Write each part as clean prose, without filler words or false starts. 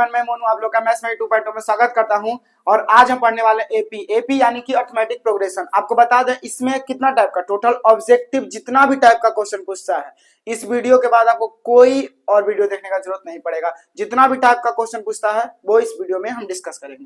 मैं मोनू आप लोग का मैथ्स में 2.0 में स्वागत करता हूं। और आज हम पढ़ने वाले एपी यानी कि अरिथमेटिक प्रोग्रेशन। आपको बता दें इसमें कितना टाइप का टोटल ऑब्जेक्टिव जितना भी टाइप का क्वेश्चन पूछता है, इस वीडियो के बाद आपको कोई और वीडियो देखने का जरूरत नहीं पड़ेगा। जितना भी टाइप का क्वेश्चन पूछता है वो इस वीडियो में हम डिस्कस करेंगे।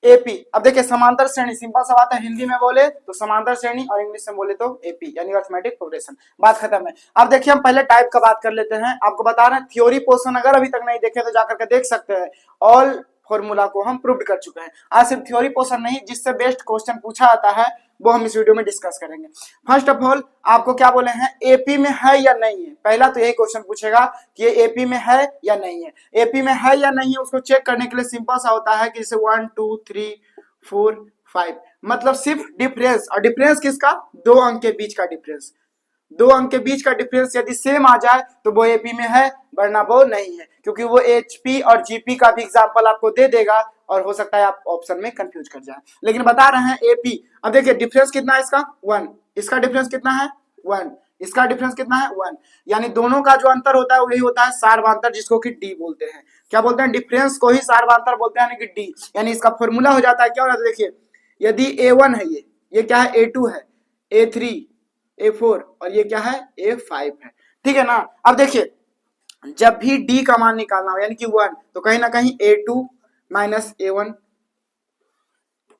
एपी, अब देखिए समांतर श्रेणी, सिंपल सा बात है, हिंदी में बोले तो समांतर श्रेणी और इंग्लिश में बोले तो एपी यानी अरिथमेटिक प्रोग्रेशन। बात खत्म है। अब देखिए हम पहले टाइप का बात कर लेते हैं। आपको बता रहे हैं थ्योरी पोर्शन अगर अभी तक नहीं देखे तो जाकर के देख सकते हैं। ऑल फॉर्मूला को हम प्रूव कर चुके हैं। आज सिर्फ थ्योरी पोर्शन नहीं, जिससे बेस्ट क्वेश्चन पूछा आता है वो हम इस वीडियो में डिस्कस करेंगे। फर्स्ट ऑफ ऑल आपको क्या बोले हैं, एपी में है या नहीं है। पहला तो यही क्वेश्चन पूछेगा कि ये एपी में है या नहीं है। एपी में है या नहीं है उसको चेक करने के लिए सिंपल सा होता है कि जैसे 1 2 3 4 5 मतलब सिर्फ डिफरेंस, और डिफरेंस किसका, 2 अंक के बीच का डिफरेंस। 2 अंक के बीच का डिफरेंस यदि सेम आ जाए तो वो एपी में है, वरना वो नहीं है, क्योंकि वो एचपी और जीपी का भी एग्जांपल आपको दे देगा और हो सकता है आप ऑप्शन में कंफ्यूज कर जाए। लेकिन बता रहे हैं एपी। अब देखिए डिफरेंस कितना है इसका, 1। इसका डिफरेंस कितना है, 1। इसका डिफरेंस कितना है, 1। यानी दोनों का जो अंतर होता है वही होता है सार्वधांतर, जिसको कि डी बोलते हैं। क्या बोलते हैं, डिफरेंस को ही सार्वधांतर बोलते हैं, यानी कि डी। यानी इसका फॉर्मूला हो जाता है, क्या हो जाता है देखिए, यदि A1 है, ये क्या है, A2 है, A3, A4 और ये क्या है, A5 है। ठीक है ना। अब देखिए जब भी D का मान निकालना हो यानी कि 1, तो कहीं ना कहीं A2 माइनस A1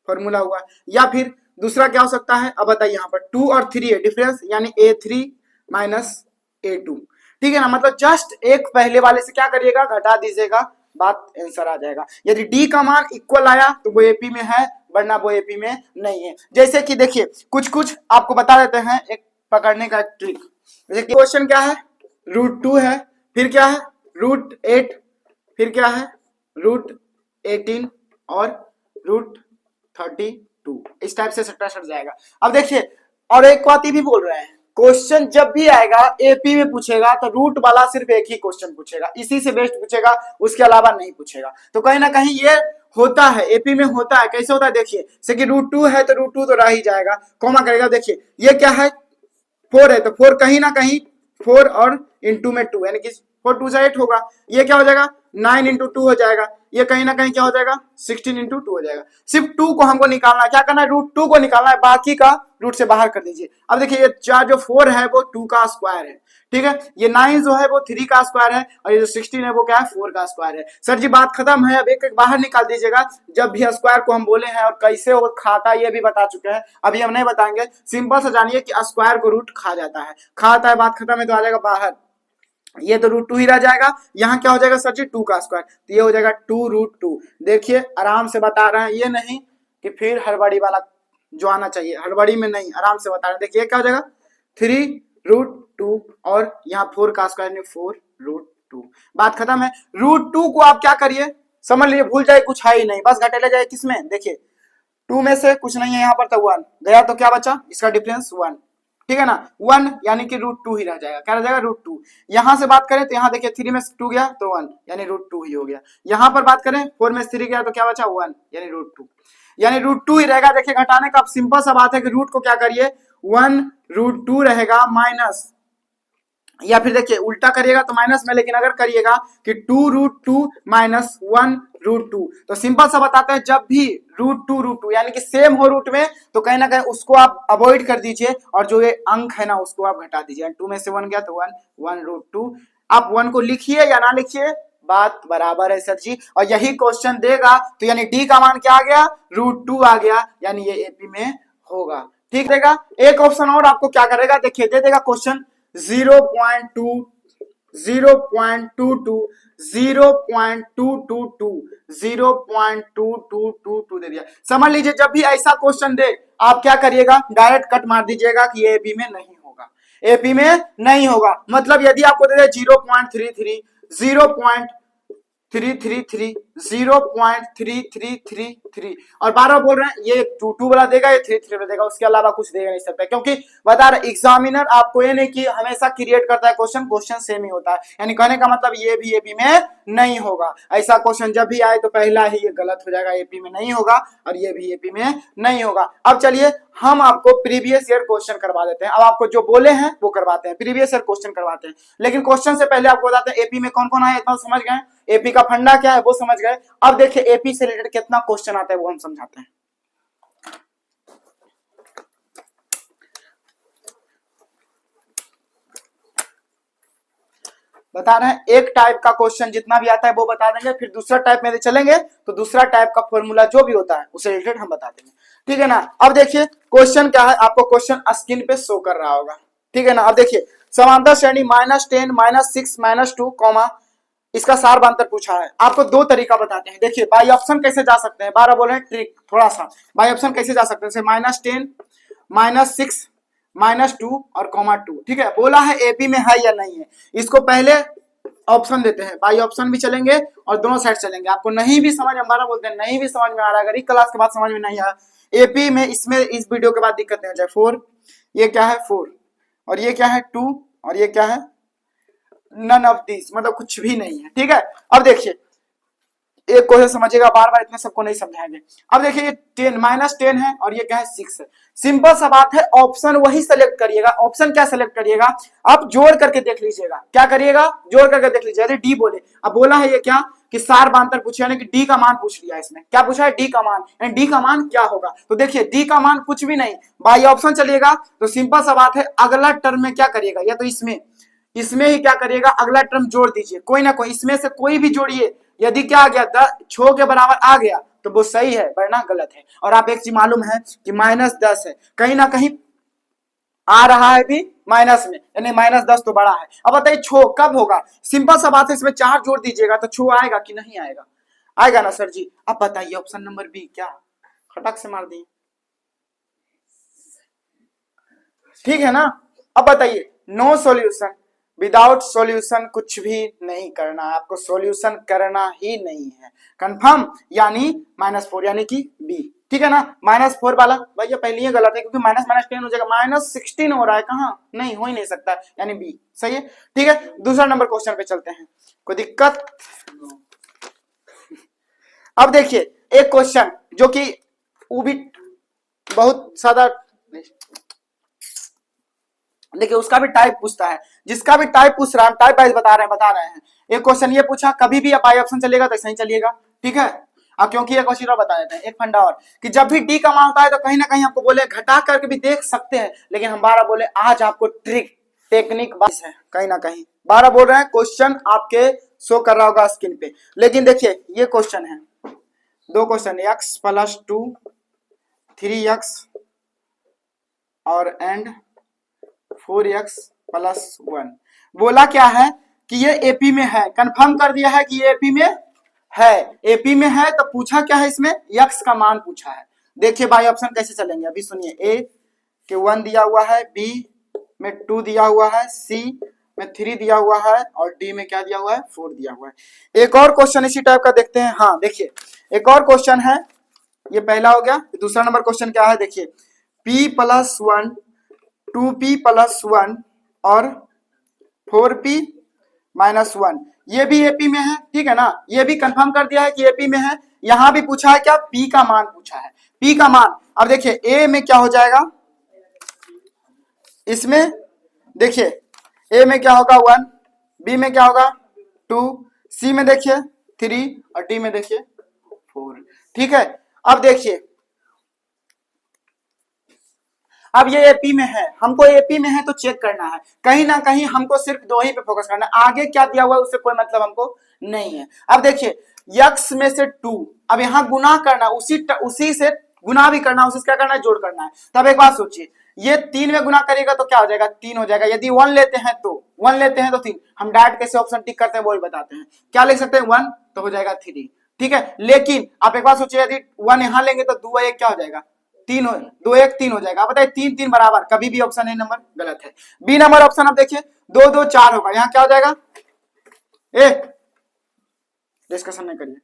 फॉर्मूला हुआ। या फिर दूसरा क्या हो सकता है, अब बताइए, यहाँ पर 2 और 3 है डिफरेंस, यानी A3 माइनस A2। ठीक है ना। मतलब जस्ट एक पहले वाले से क्या करिएगा, घटा दीजिएगा, बात आंसर आ जाएगा। यदि डी का मान इक्वल आया तो वो एपी में है, वरना वो एपी में नहीं है। जैसे कि देखिए कुछ आपको बता देते हैं एक पकड़ने का ट्रिक। जैसे क्वेश्चन क्या है, √2 है, फिर क्या है √8, फिर क्या है √18 और √32। इस टाइप से सट्टा सट जाएगा। अब देखिए और एक बात ये भी बोल रहे हैं, क्वेश्चन जब भी आएगा एपी में पूछेगा तो रूट वाला सिर्फ एक ही क्वेश्चन पूछेगा, इसी से बेस्ट पूछेगा, उसके अलावा नहीं पूछेगा। तो कहीं ना कहीं ये होता है, एपी में होता है। कैसे होता है देखिए, जैसे कि √2 है तो √2 तो रह ही जाएगा, कॉमा करेगा। देखिए ये क्या है, 4 है तो 4 कहीं ना कहीं 4 और इंटू में 2, यानी कि 4 2 8 होगा। ये क्या हो जाएगा, 9 इंटू 2 हो जाएगा। ये कहीं ना कहीं क्या हो जाएगा, 16 इंटू 2 हो जाएगा। सिर्फ 2 को हमको निकालना है, क्या करना है, √2 को निकालना है, बाकी का रूट से बाहर कर दीजिए। अब देखिए ये चार जो 4 है वो 2 का स्क्वायर है, ठीक है। ये 9 जो है वो 3 का स्क्वायर है, और ये जो 16 है वो क्या है, 4 का स्क्वायर है। सर जी बात खत्म है। अब एक एक बाहर निकाल दीजिएगा। जब भी स्क्वायर को हम बोले हैं और कैसे वो खाता ये भी बता चुके हैं, अभी हम नहीं बताएंगे। सिंपल से जानिए कि स्क्वायर को रूट खा जाता है, खाता है, बात खत्म है, तो आ जाएगा बाहर। ये तो √2 ही रह जाएगा। यहाँ क्या हो जाएगा सर जी, 2 का स्क्वायर, तो ये हो जाएगा 2√2। देखिए आराम से बता रहे हैं, ये नहीं कि फिर हड़बड़ी वाला जो आना चाहिए, हड़बड़ी में नहीं, आराम से बता रहे हैं। देखिए क्या हो जाएगा, 3√2 और यहाँ 4 का स्क्वायर, 4√2। बात खत्म है। √2 को आप क्या करिए, समझ लीजिए, भूल जाए, कुछ है ही नहीं, बस घटेला जाए किसमें, देखिए 2 में से कुछ नहीं है, यहाँ पर तो 1 गया, तो क्या बचा, इसका डिफरेंस 1। ठीक है ना, 1 यानी कि √2 ही रह जाएगा। क्या रह जाएगा, √2। यहां से बात करें तो यहाँ देखिए 3 में 2 गया तो 1, यानी √2 ही हो गया। यहां पर बात करें 4 में 3 गया तो क्या बचा, 1, यानी √2, यानी √2 ही रहेगा। देखिए घटाने का सिंपल सा बात है कि रूट को क्या करिए, 1√2 रहेगा माइनस, या फिर देखिए उल्टा करिएगा तो माइनस में, लेकिन अगर करिएगा कि 2√2 माइनस 1√2, तो सिंपल सा बताते हैं, जब भी √2 यानी कि सेम हो रूट में, तो कहीं ना कहीं उसको आप अवॉइड कर दीजिए, और जो ये अंक है ना उसको आप घटा दीजिए। 2 में से 1 गया तो 1, 1√2। आप 1 को लिखिए या ना लिखिए, बात बराबर है सर जी। और यही क्वेश्चन देगा, तो यानी डी का मान क्या आ गया, √2 आ गया, यानी ये एपी में होगा। ठीक रहेगा। एक ऑप्शन और आपको क्या करेगा, देखिए दे देगा क्वेश्चन 0.2, 0.22, 0.222, 0.2222 दे दिया। समझ लीजिए जब भी ऐसा क्वेश्चन दे, आप क्या करिएगा, डायरेक्ट कट मार दीजिएगा कि ये एपी में नहीं होगा, एपी में नहीं होगा। मतलब यदि आपको दे दे 0.33, 0.333, 0.3333 और 12 बोल रहे हैं, ये 2 वाला देगा, ये 3 वाला देगा, उसके अलावा कुछ देगा नहीं सकता। क्योंकि बता रहे एग्जामिनर आपको ये नहीं कि हमेशा क्रिएट करता है क्वेश्चन सेम ही होता है। यानी कहने का मतलब ये भी एपी में नहीं होगा। ऐसा क्वेश्चन जब भी आए तो पहला ही ये गलत हो जाएगा, एपी में नहीं होगा, और ये भी एपी में नहीं होगा। अब चलिए हम आपको प्रीवियस ईयर क्वेश्चन करवा देते हैं। अब आपको जो बोले हैं वो करवाते हैं, प्रीवियस ईयर क्वेश्चन करवाते हैं। लेकिन क्वेश्चन से पहले आपको बताते हैं एपी में कौन कौन आए, इतना समझ गए, एपी का फंडा क्या है वो समझ गए। अब देखिए एपी से रिलेटेड कितना क्वेश्चन आता है वो हम समझाते हैं। बता रहे हैं एक टाइप का क्वेश्चन जितना भी आता है वो बता देंगे, फिर दूसरा टाइप में चलेंगे तो दूसरा टाइप का फॉर्मूला जो भी होता है उससे रिलेटेड हम बता देंगे, ठीक है ना। अब देखिए क्वेश्चन क्या है, आपको क्वेश्चन स्क्रीन पे शो कर रहा होगा, ठीक है ना। अब देखिए समांतर श्रेणी -10 -6 -2 कॉमा इसका सार बांतर पूछा है। आपको दो तरीका बताते हैं, देखिए बाई ऑप्शन कैसे जा सकते हैं, 12 बोल रहे हैं ट्रिक थोड़ा सा, बाई ऑप्शन कैसे जा सकते हैं, जैसे -10 -6 -2 और -2, ठीक है। बोला है एपी में है या नहीं है, इसको पहले ऑप्शन देते हैं, बाई ऑप्शन भी चलेंगे और दोनों साइड चलेंगे। आपको नहीं भी समझ, हमारा बोलते हैं नहीं भी समझ में आ रहा है, अगर एक क्लास के बाद समझ में नहीं आया एपी में, इसमें इस वीडियो के बाद दिक्कत नहीं हो जाए। 4 ये क्या है 4 और ये क्या है 2 और ये क्या है नन ऑफ दिस, मतलब कुछ भी नहीं है, ठीक है। अब देखिए एक क्वेश्चन समझिएगा, बार बार इतना सबको नहीं समझाएंगे। अब देखिए ये 10 -10 है और ये क्या है 6 है, सिंपल सा बात है, ऑप्शन वही सेलेक्ट करिएगा। ऑप्शन क्या सेलेक्ट करिएगा, आप जोड़ करके देख लीजिएगा, क्या करिएगा जोड़ करके देख लीजिएगा। यदि डी बोले, अब बोला है ये क्या कि सार बांतर पूछे, यानी कि डी का मान पूछ लिया, इसमें क्या पूछा है डी का मान, यानी डी का मान क्या होगा। तो देखिए डी का मान कुछ भी नहीं, बाई ऑप्शन चलिएगा तो सिंपल सा बात है, अगला टर्म में क्या करिएगा, या तो इसमें ही क्या करिएगा अगला टर्म जोड़ दीजिए, कोई ना कोई इसमें से कोई भी जोड़िए। यदि क्या आ गया 6 के बराबर आ गया तो वो सही है, वरना गलत है। और आप एक चीज मालूम है कि -10 है, कहीं ना कहीं आ रहा है भी माइनस में, यानी -10 तो बड़ा है। अब बताइए छो कब होगा, सिंपल सा बात है, इसमें 4 जोड़ दीजिएगा तो छो आएगा कि नहीं आएगा, आएगा ना सर जी। अब बताइए ऑप्शन नंबर बी, क्या खटक से मार दिए, ठीक है ना। अब बताइए नो सॉल्यूशन, विदाउट सॉल्यूशन कुछ भी नहीं करना, आपको सॉल्यूशन करना ही नहीं है, कंफर्म, यानी -4 यानी कि बी, ठीक है ना। -4 वाला भैया पहले ही गलत है, क्योंकि -10 हो जाएगा, -16 हो रहा है, कहाँ नहीं हो ही नहीं सकता, यानी बी सही है, ठीक है। दूसरा नंबर क्वेश्चन पे चलते हैं, कोई दिक्कत। अब देखिए एक क्वेश्चन जो कि वो भी बहुत सादा, देखिए उसका भी टाइप पूछता है, जिसका भी टाइप पूछ रहा है, टाइप वाइज बता रहे हैं। एक क्वेश्चन ये पूछा, कभी भी बाई ऑप्शन चलेगा तो ऐसा ही चलिएगा, ठीक है। अब क्योंकि एक क्वेश्चन और बता देते हैं, एक फंडा और, कि जब भी डी का मान होता है तो कहीं ना कहीं आपको बोले घटा करके भी देख सकते हैं, लेकिन हम 12 बोले आज आपको ट्रिक टेक्निक बस है, कहीं ना कहीं 12 बोल रहे हैं, क्वेश्चन आपके शो कर रहा होगा स्क्रीन पे। लेकिन देखिए ये क्वेश्चन है, दो क्वेश्चन, x + 2 3x और एंड 4x + 1, बोला क्या है कि ये एपी में है, कंफर्म कर दिया है कि ये एपी में है, एपी में है। तो पूछा क्या है इसमें, x का मान पूछा है। देखिए बाई ऑप्शन कैसे चलेंगे, अभी सुनिए, ए के 1 दिया हुआ है, बी में 2 दिया हुआ है, सी में 3 दिया हुआ है और डी में क्या दिया हुआ है 4 दिया हुआ है। एक और क्वेश्चन इसी टाइप का देखते हैं, हाँ देखिए एक और क्वेश्चन है, ये पहला हो गया। दूसरा नंबर क्वेश्चन क्या है, देखिए p + 1 2p + 1 और 4p - 1, ये भी एपी में है, ठीक है ना। ये भी कंफर्म कर दिया है कि एपी में है। यहां भी पूछा है क्या, p का मान पूछा है, p का मान। अब देखिए a में क्या हो जाएगा, इसमें देखिए a में क्या होगा 1, b में क्या होगा 2, c में देखिए 3 और d में देखिए 4, ठीक है। अब देखिए अब ये एपी में है, हमको एपी में है तो चेक करना है, कहीं ना कहीं हमको सिर्फ दो ही पे फोकस करना है, आगे क्या दिया हुआ है उससे कोई मतलब हमको नहीं है। अब देखिए x में से 2, अब यहाँ गुना करना, उसी से गुना भी करना, उसी से क्या करना है जोड़ करना है। तब एक बात सोचिए, ये 3 में गुना करेगा तो क्या हो जाएगा 3 हो जाएगा, यदि 1 लेते हैं तो 3। हम डायरेक्ट कैसे ऑप्शन टिक करते हैं वो भी बताते हैं, क्या लिख सकते हैं 1 तो हो जाएगा 3, ठीक है। लेकिन आप एक बात सोचिए, यदि 1 यहाँ लेंगे तो 2 1 क्या हो जाएगा 3 2 1 3 हो जाएगा। आप बताइए 3 3 बराबर, कभी भी ऑप्शन ए नंबर गलत है। बी नंबर ऑप्शन आप देखिए 2 2 4 होगा, यहाँ क्या हो जाएगा, ए डिस्कशन नहीं करिए।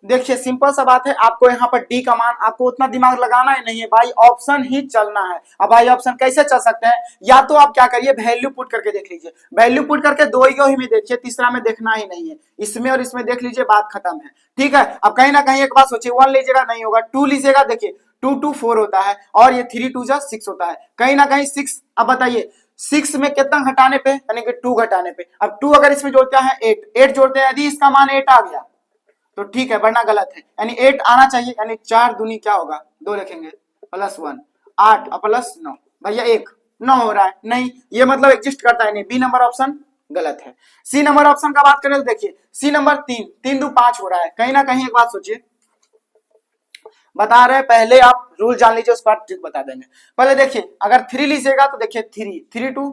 देखिए सिंपल सा बात है, आपको यहाँ पर डी का मान, आपको उतना दिमाग लगाना ही नहीं है, भाई ऑप्शन ही चलना है। अब भाई ऑप्शन कैसे चल सकते हैं, या तो आप क्या करिए वैल्यू पुट करके देख लीजिए, वैल्यू पुट करके दो ही में देखिए, तीसरा में देखना ही नहीं है, इसमें और इसमें देख लीजिए, बात खत्म है, ठीक है। अब कहीं ना कहीं एक बात सोचिए, 1 लीजिएगा नहीं होगा, 2 लीजिएगा, देखिए 2 2 4 होता है और ये 3 2 6 होता है, कहीं ना कहीं 6। अब बताइए 6 में कितना घटाने पे, यानी कि 2 घटाने पे। अब 2 अगर इसमें जोड़ते हैं 8 जोड़ते हैं, यदि इसका मान 8 आ गया तो ठीक है, वरना गलत है, यानी 8 आना चाहिए। यानी 4 दूनी क्या होगा, 2 लिखेंगे, +1 8 और +9, भैया 1 9 हो रहा है, नहीं ये मतलब एग्जिस्ट करता है नहीं, बी नंबर ऑप्शन गलत है। सी नंबर ऑप्शन का बात करें तो देखिए सी नंबर 3 2 5 हो रहा है, कहीं ना कहीं एक बात सोचिए, बता रहे हैं पहले आप रूल जान लीजिए उसके बाद ट्रिक बता देंगे। पहले देखिए अगर 3 लीजिएगा तो देखिए 3 2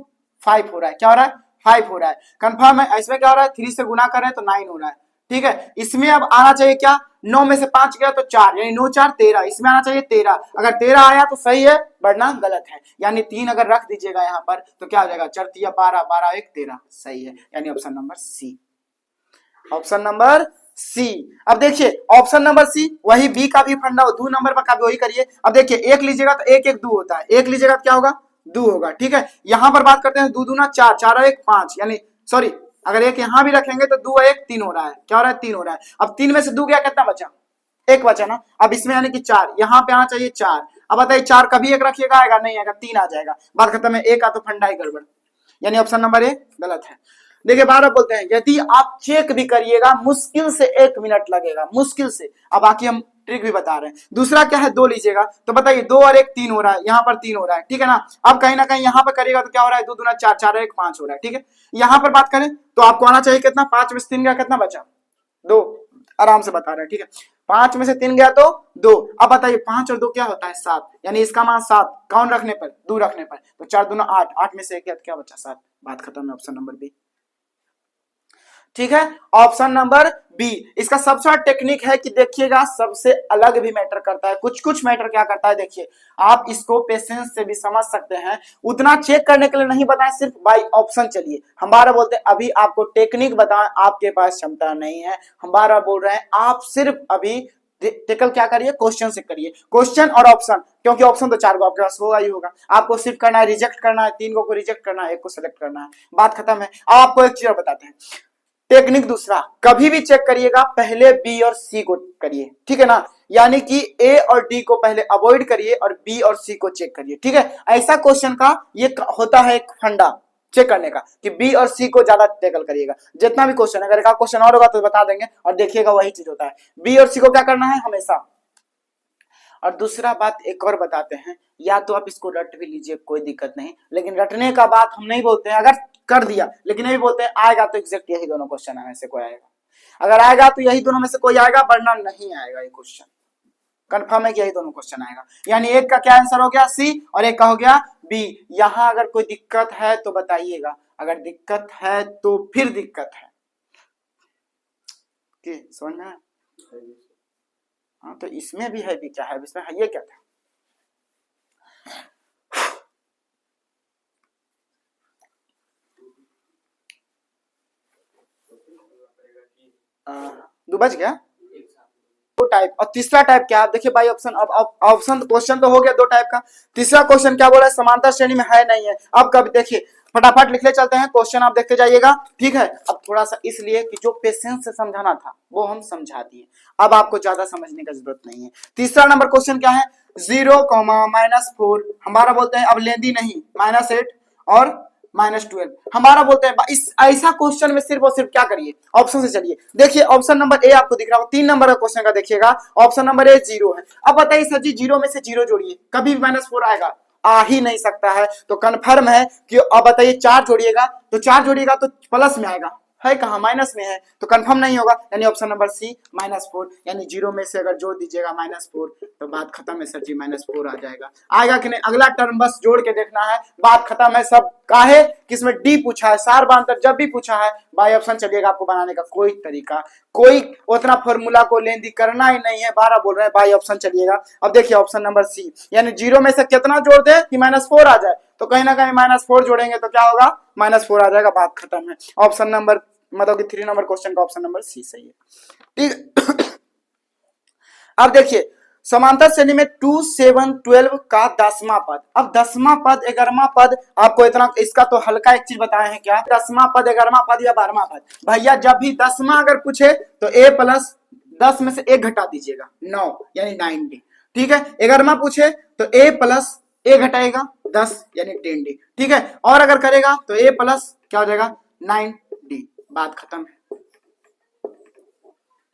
5 हो रहा है, क्या हो रहा है 5 हो रहा है, कंफर्म है। इसमें क्या हो रहा है 3 से गुना कर रहे हैं तो 9 हो रहा है, ठीक है। इसमें अब आना चाहिए क्या, 9 में से 5 गया तो 4, यानी 9 4 13, इसमें आना चाहिए 13, अगर 13 आया तो सही है वरना गलत है, यानी 3 अगर रख दीजिएगा यहाँ पर तो क्या हो जाएगा 4 3 12 12 1 13, सही है, यानी option number C, option number C. अब देखिए ऑप्शन नंबर सी वही बी का भी फंडा, 2 नंबर पर का भी वही करिए। अब देखिए 1 लीजिएगा तो 1 1 2 होता है, 1 लीजिएगा तो क्या होगा 2 होगा, ठीक है। यहां पर बात करते हैं 2 दूना 4 4 1 5, यानी सॉरी अगर 1 यहां भी रखेंगे तो 2 1 3 हो रहा है, क्या हो रहा है 3 हो रहा है। अब 3 में से 2 गया कितना बचा, 1 बचा ना, अब इसमें यानी कि 4, यहां पे आना चाहिए 4। अब बताइए 4 कभी 1 रखिएगा आएगा नहीं आएगा, 3 आ जाएगा, बात खत्म है, 1 का तो फंडा ही गड़बड़, यानी ऑप्शन नंबर ए गलत है। देखिए 12 बोलते हैं यदि आप चेक भी करिएगा मुश्किल से 1 मिनट लगेगा, मुश्किल से। अब बाकी हम ट्रिक भी बता रहे हैं। दूसरा क्या है 2 लीजिएगा तो बताइए 2 और 1 3 हो रहा है, यहाँ पर 3 हो रहा है, ठीक है ना। अब कहीं ना कहीं यहाँ पर करिएगा तो क्या हो रहा है 2 दूना 4 4 1 5 हो रहा है, ठीक है। यहाँ पर बात करें तो आपको आना चाहिए कितना, 5 में से 3 गया कितना बचा 2, आराम से बता रहे हैं, ठीक है। 5 में से 3 गया तो 2। अब बताइए 5 और 2 क्या होता है 7, यानी इसका मान 7, कौन रखने पर 2 रखने पर, तो 4 दूना 8, 8 में से 1 क्या बचा 7, बात खत्म है, ऑप्शन नंबर बी, ठीक है, ऑप्शन नंबर बी। इसका सबसे बड़ा टेक्निक है कि देखिएगा सबसे अलग भी मैटर करता है, कुछ कुछ मैटर क्या करता है देखिए, आप इसको पेशेंस से भी समझ सकते हैं, उतना चेक करने के लिए नहीं बताएं, सिर्फ बाय ऑप्शन चलिए। हम बार बोलते हैं अभी आपको टेक्निक बताएं, आपके पास क्षमता नहीं है, हम बार बोल रहे हैं आप सिर्फ अभी टेकल क्या करिए, क्वेश्चन से करिए, क्वेश्चन और ऑप्शन, क्योंकि ऑप्शन तो 4 को आपके पास होगा ही होगा, आपको सिर्फ करना है रिजेक्ट करना है, 3 को रिजेक्ट करना है, 1 को सिलेक्ट करना है, बात खत्म है। अब आपको एक चीज बताते हैं टेक्निक दूसरा, कभी भी चेक करिएगा पहले बी और सी को करिए, ठीक है ना, यानी कि ए और डी को पहले अवॉइड करिए और बी और सी को चेक करिए, ठीक है। ऐसा क्वेश्चन का ये होता है एक फंडा चेक करने का कि बी और सी को ज्यादा टैकल करिएगा, जितना भी क्वेश्चन, अगर एक क्वेश्चन और होगा तो बता देंगे, और देखिएगा वही चीज होता है, बी और सी को क्या करना है हमेशा। और दूसरा बात एक और बताते हैं, या तो आप इसको रट भी लीजिए कोई दिक्कत नहीं, लेकिन रटने का बात हम नहीं बोलते हैं, अगर कर दिया लेकिन ये भी बोलते हैं आएगा तो एग्जैक्ट यही दोनों क्वेश्चन में से कोई आएगा, अगर आएगा तो यही दोनों में से कोई आएगा, वरना नहीं आएगा ये क्वेश्चन, कंफर्म है कि यही दोनों क्वेश्चन आएगा। यानी एक का क्या आंसर हो गया सी और एक का हो गया बी। यहां अगर कोई दिक्कत है तो बताइएगा, अगर दिक्कत है तो फिर दिक्कत है, समझ में? हाँ तो इसमें भी है भी, क्या है इसमें, है ये क्या था, दो बज गया, दो टाइप। और तीसरा टाइप क्या है देखिए भाई, ऑप्शन, अब ऑप्शन क्वेश्चन तो हो गया दो टाइप का, तीसरा क्वेश्चन क्या बोला है समांतर श्रेणी में है नहीं है। अब कब देखिए फटाफट लिखले चलते हैं, क्वेश्चन आप देखते जाइएगा, ठीक है। अब थोड़ा सा इसलिए कि जो पेशेंस से समझाना था वो हम समझा दिए, अब आपको ज्यादा समझने की जरूरत नहीं है। तीसरा नंबर क्वेश्चन क्या है, 0, -4, हमारा बोलते हैं अब लेंदी नहीं, -8 और -12 हमारा बोलते हैं। इस ऐसा क्वेश्चन में सिर्फ और सिर्फ क्या करिए, ऑप्शन से चलिए। देखिए ऑप्शन नंबर ए आपको दिख रहा हो, 3 नंबर का क्वेश्चन का देखिएगा, ऑप्शन नंबर ए 0 है। अब बताइए सर जी 0 में से 0 जोड़िए, कभी भी -4 आएगा, आ ही नहीं सकता है, तो कन्फर्म है कि अब बताइए 4 जोड़िएगा, तो 4 जोड़िएगा तो प्लस में आएगा, है कहां माइनस में है, तो कंफर्म नहीं होगा, यानी ऑप्शन नंबर सी -4, यानी 0 में से अगर जोड़ दीजिएगा -4 तो बात खत्म है सर जी, -4 आ जाएगा, आएगा कि नहीं, अगला टर्म बस जोड़ के देखना है, बात खत्म है। सब काहे किसमें डी पूछा है, सार बांतर जब भी पूछा है बाय ऑप्शन चलिएगा, आपको बनाने का कोई तरीका, कोई उतना फॉर्मूला को लेंदी करना ही नहीं है, 12 बोल रहे हैं बाय ऑप्शन चलिएगा। अब देखिए ऑप्शन नंबर सी, यानी 0 में से कितना जोड़ दे कि -4 आ जाए, तो कहीं ना कहीं -4 जोड़ेंगे तो क्या होगा -4 आ जाएगा, बात खत्म है। ऑप्शन नंबर मतलब कि 3 नंबर क्वेश्चन का ऑप्शन नंबर सी सही है, ठीक। अब देखिए समांतर श्रेणी में 2 7 12 का 10वां पद, अब 10वां पद 11वां पद, आपको इतना इसका तो हल्का एक चीज बताए हैं क्या, 10वां पद 11वां पद या 12वां पद, भैया जब भी 10वां अगर पूछे तो a प्लस 10 में से 1 घटा दीजिएगा 9, यानी 90, ठीक है। 11वां पूछे तो a प्लस ए घटाएगा 10 यानी 10d, ठीक है। और अगर करेगा तो ए प्लस क्या हो जाएगा 9d, बात खत्म है,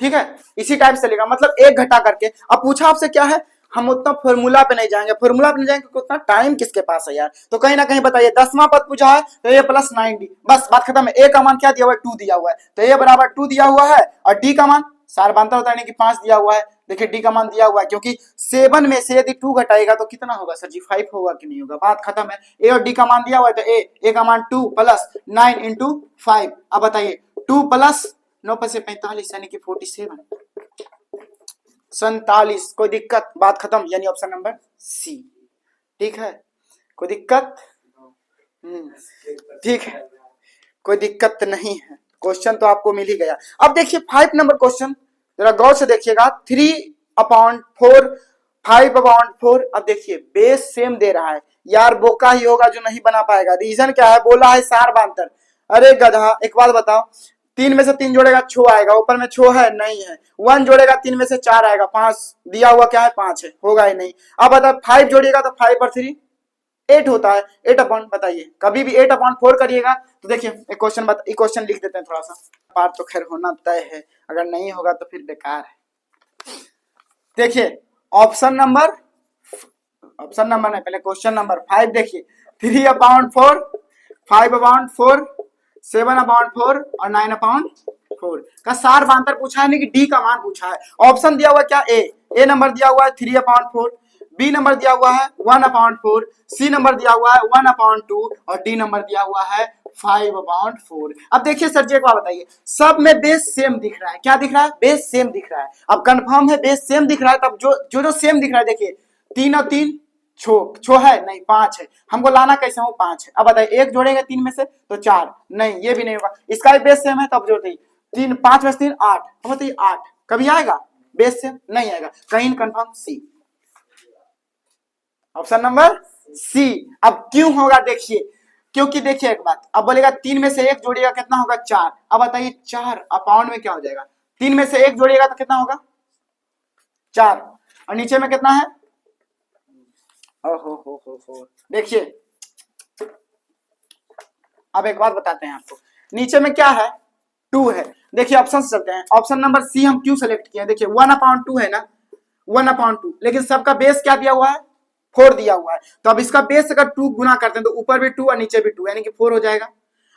ठीक है। इसी टाइप से लेगा, मतलब एक घटा करके। अब पूछा आपसे क्या है, हम उतना फॉर्मूला पे नहीं जाएंगे, फॉर्मूला पे नहीं जाएंगे क्योंकि उतना टाइम किसके पास है यार। तो कहीं ना कहीं बताइए 10वां पद पूछा है तो ए प्लस 9d, बस बात खत्म है। ए का मान क्या दिया हुआ है 2 दिया हुआ है, तो ए बराबर 2 दिया हुआ है, और डी का मान सारबांतर होता है कि 5 दिया हुआ है। देखिए डी का मान दिया हुआ है, क्योंकि 7 में से यदि 2 घटाएगा तो कितना होगा सर जी 5 होगा कि नहीं होगा, बात खत्म है। ए और डी का मान दिया हुआ है, तो ए का मान 2 प्लस 9 इंटू 5। अब बताइए 2 प्लस 9 पर से 45 यानी कि 47, 47, कोई दिक्कत, बात खत्म, यानी ऑप्शन नंबर सी, ठीक है। कोई दिक्कत, ठीक है, कोई दिक्कत नहीं है, क्वेश्चन तो आपको मिल ही गया। अब देखिए 5 नंबर क्वेश्चन जरा गौर से देखिएगा, 3/4, 5/4। अब देखिए बेस सेम दे रहा है यार, बोका ही होगा जो नहीं बना पाएगा। रीजन क्या है, बोला है सारबांतर। अरे गधा, एक बात बताओ, 3 में से 3 जोड़ेगा 6 आएगा, ऊपर में 6 है नहीं है, 1 जोड़ेगा 3 में से 4 आएगा, 5 दिया हुआ क्या है 5 है, होगा ही नहीं। अब बताओ 5 जोड़िएगा तो 5 पर 3 8 होता है, 8 अपॉन, बताइए कभी भी 8/4 करिएगा तो देखिए एक क्वेश्चन लिख देते हैं थोड़ा सा, पार्ट तो खैर होना तय है, अगर नहीं होगा तो फिर बेकार है। देखिए ऑप्शन नंबर नहीं, पहले क्वेश्चन नंबर 5 देखिए, 3/4, 5/4, 7/4 और 9/4 का सारबांतर पूछा है, नहीं कि डी का मान पूछा है। ऑप्शन दिया हुआ क्या, ए नंबर दिया हुआ है 3/4, बी नंबर दिया हुआ है 1/4, सी नंबर दिया हुआ है 1/2 और डी नंबर दिया हुआ है 5/4। अब देखिए सर जी एक बात बताइए, सब में बेस सेम दिख रहा है, क्या दिख रहा है, बेस सेम दिख रहा है। अब कंफर्म है बेस सेम दिख रहा है, तब जो सेम दिख रहा है, देखिए 3 और 3 छो है नहीं, 5 है, हमको लाना कैसे हो 5 है। अब बताइए 1 जोड़ेंगे 3 में से तो 4, नहीं ये भी नहीं होगा, इसका भी बेस सेम है, तब जोड़ते 3, 5 में से 3 8, तो बताइए 8 कभी आएगा, बेस सेम नहीं आएगा, कहीं कंफर्म सी, ऑप्शन नंबर सी। अब क्यों होगा देखिए, क्योंकि देखिए एक बात, अब बोलेगा 3 में से 1 जोड़िएगा कितना होगा 4, अब बताइए 4 अपाउंड में क्या हो जाएगा, 3 में से 1 जोड़िएगा तो कितना होगा 4, और नीचे में कितना है, हो देखिए। अब एक बात बताते हैं आपको, नीचे में क्या है 2 है। देखिए ऑप्शन से चलते हैं, ऑप्शन नंबर सी हम क्यों सेलेक्ट किए हैं, देखिए 1/2 है ना, 1/2, लेकिन सबका बेस क्या दिया हुआ है 4 दिया हुआ है, तो अब इसका बेस अगर 2 गुना करते हैं तो ऊपर भी 2 और नीचे भी 2 यानी कि 4 हो जाएगा।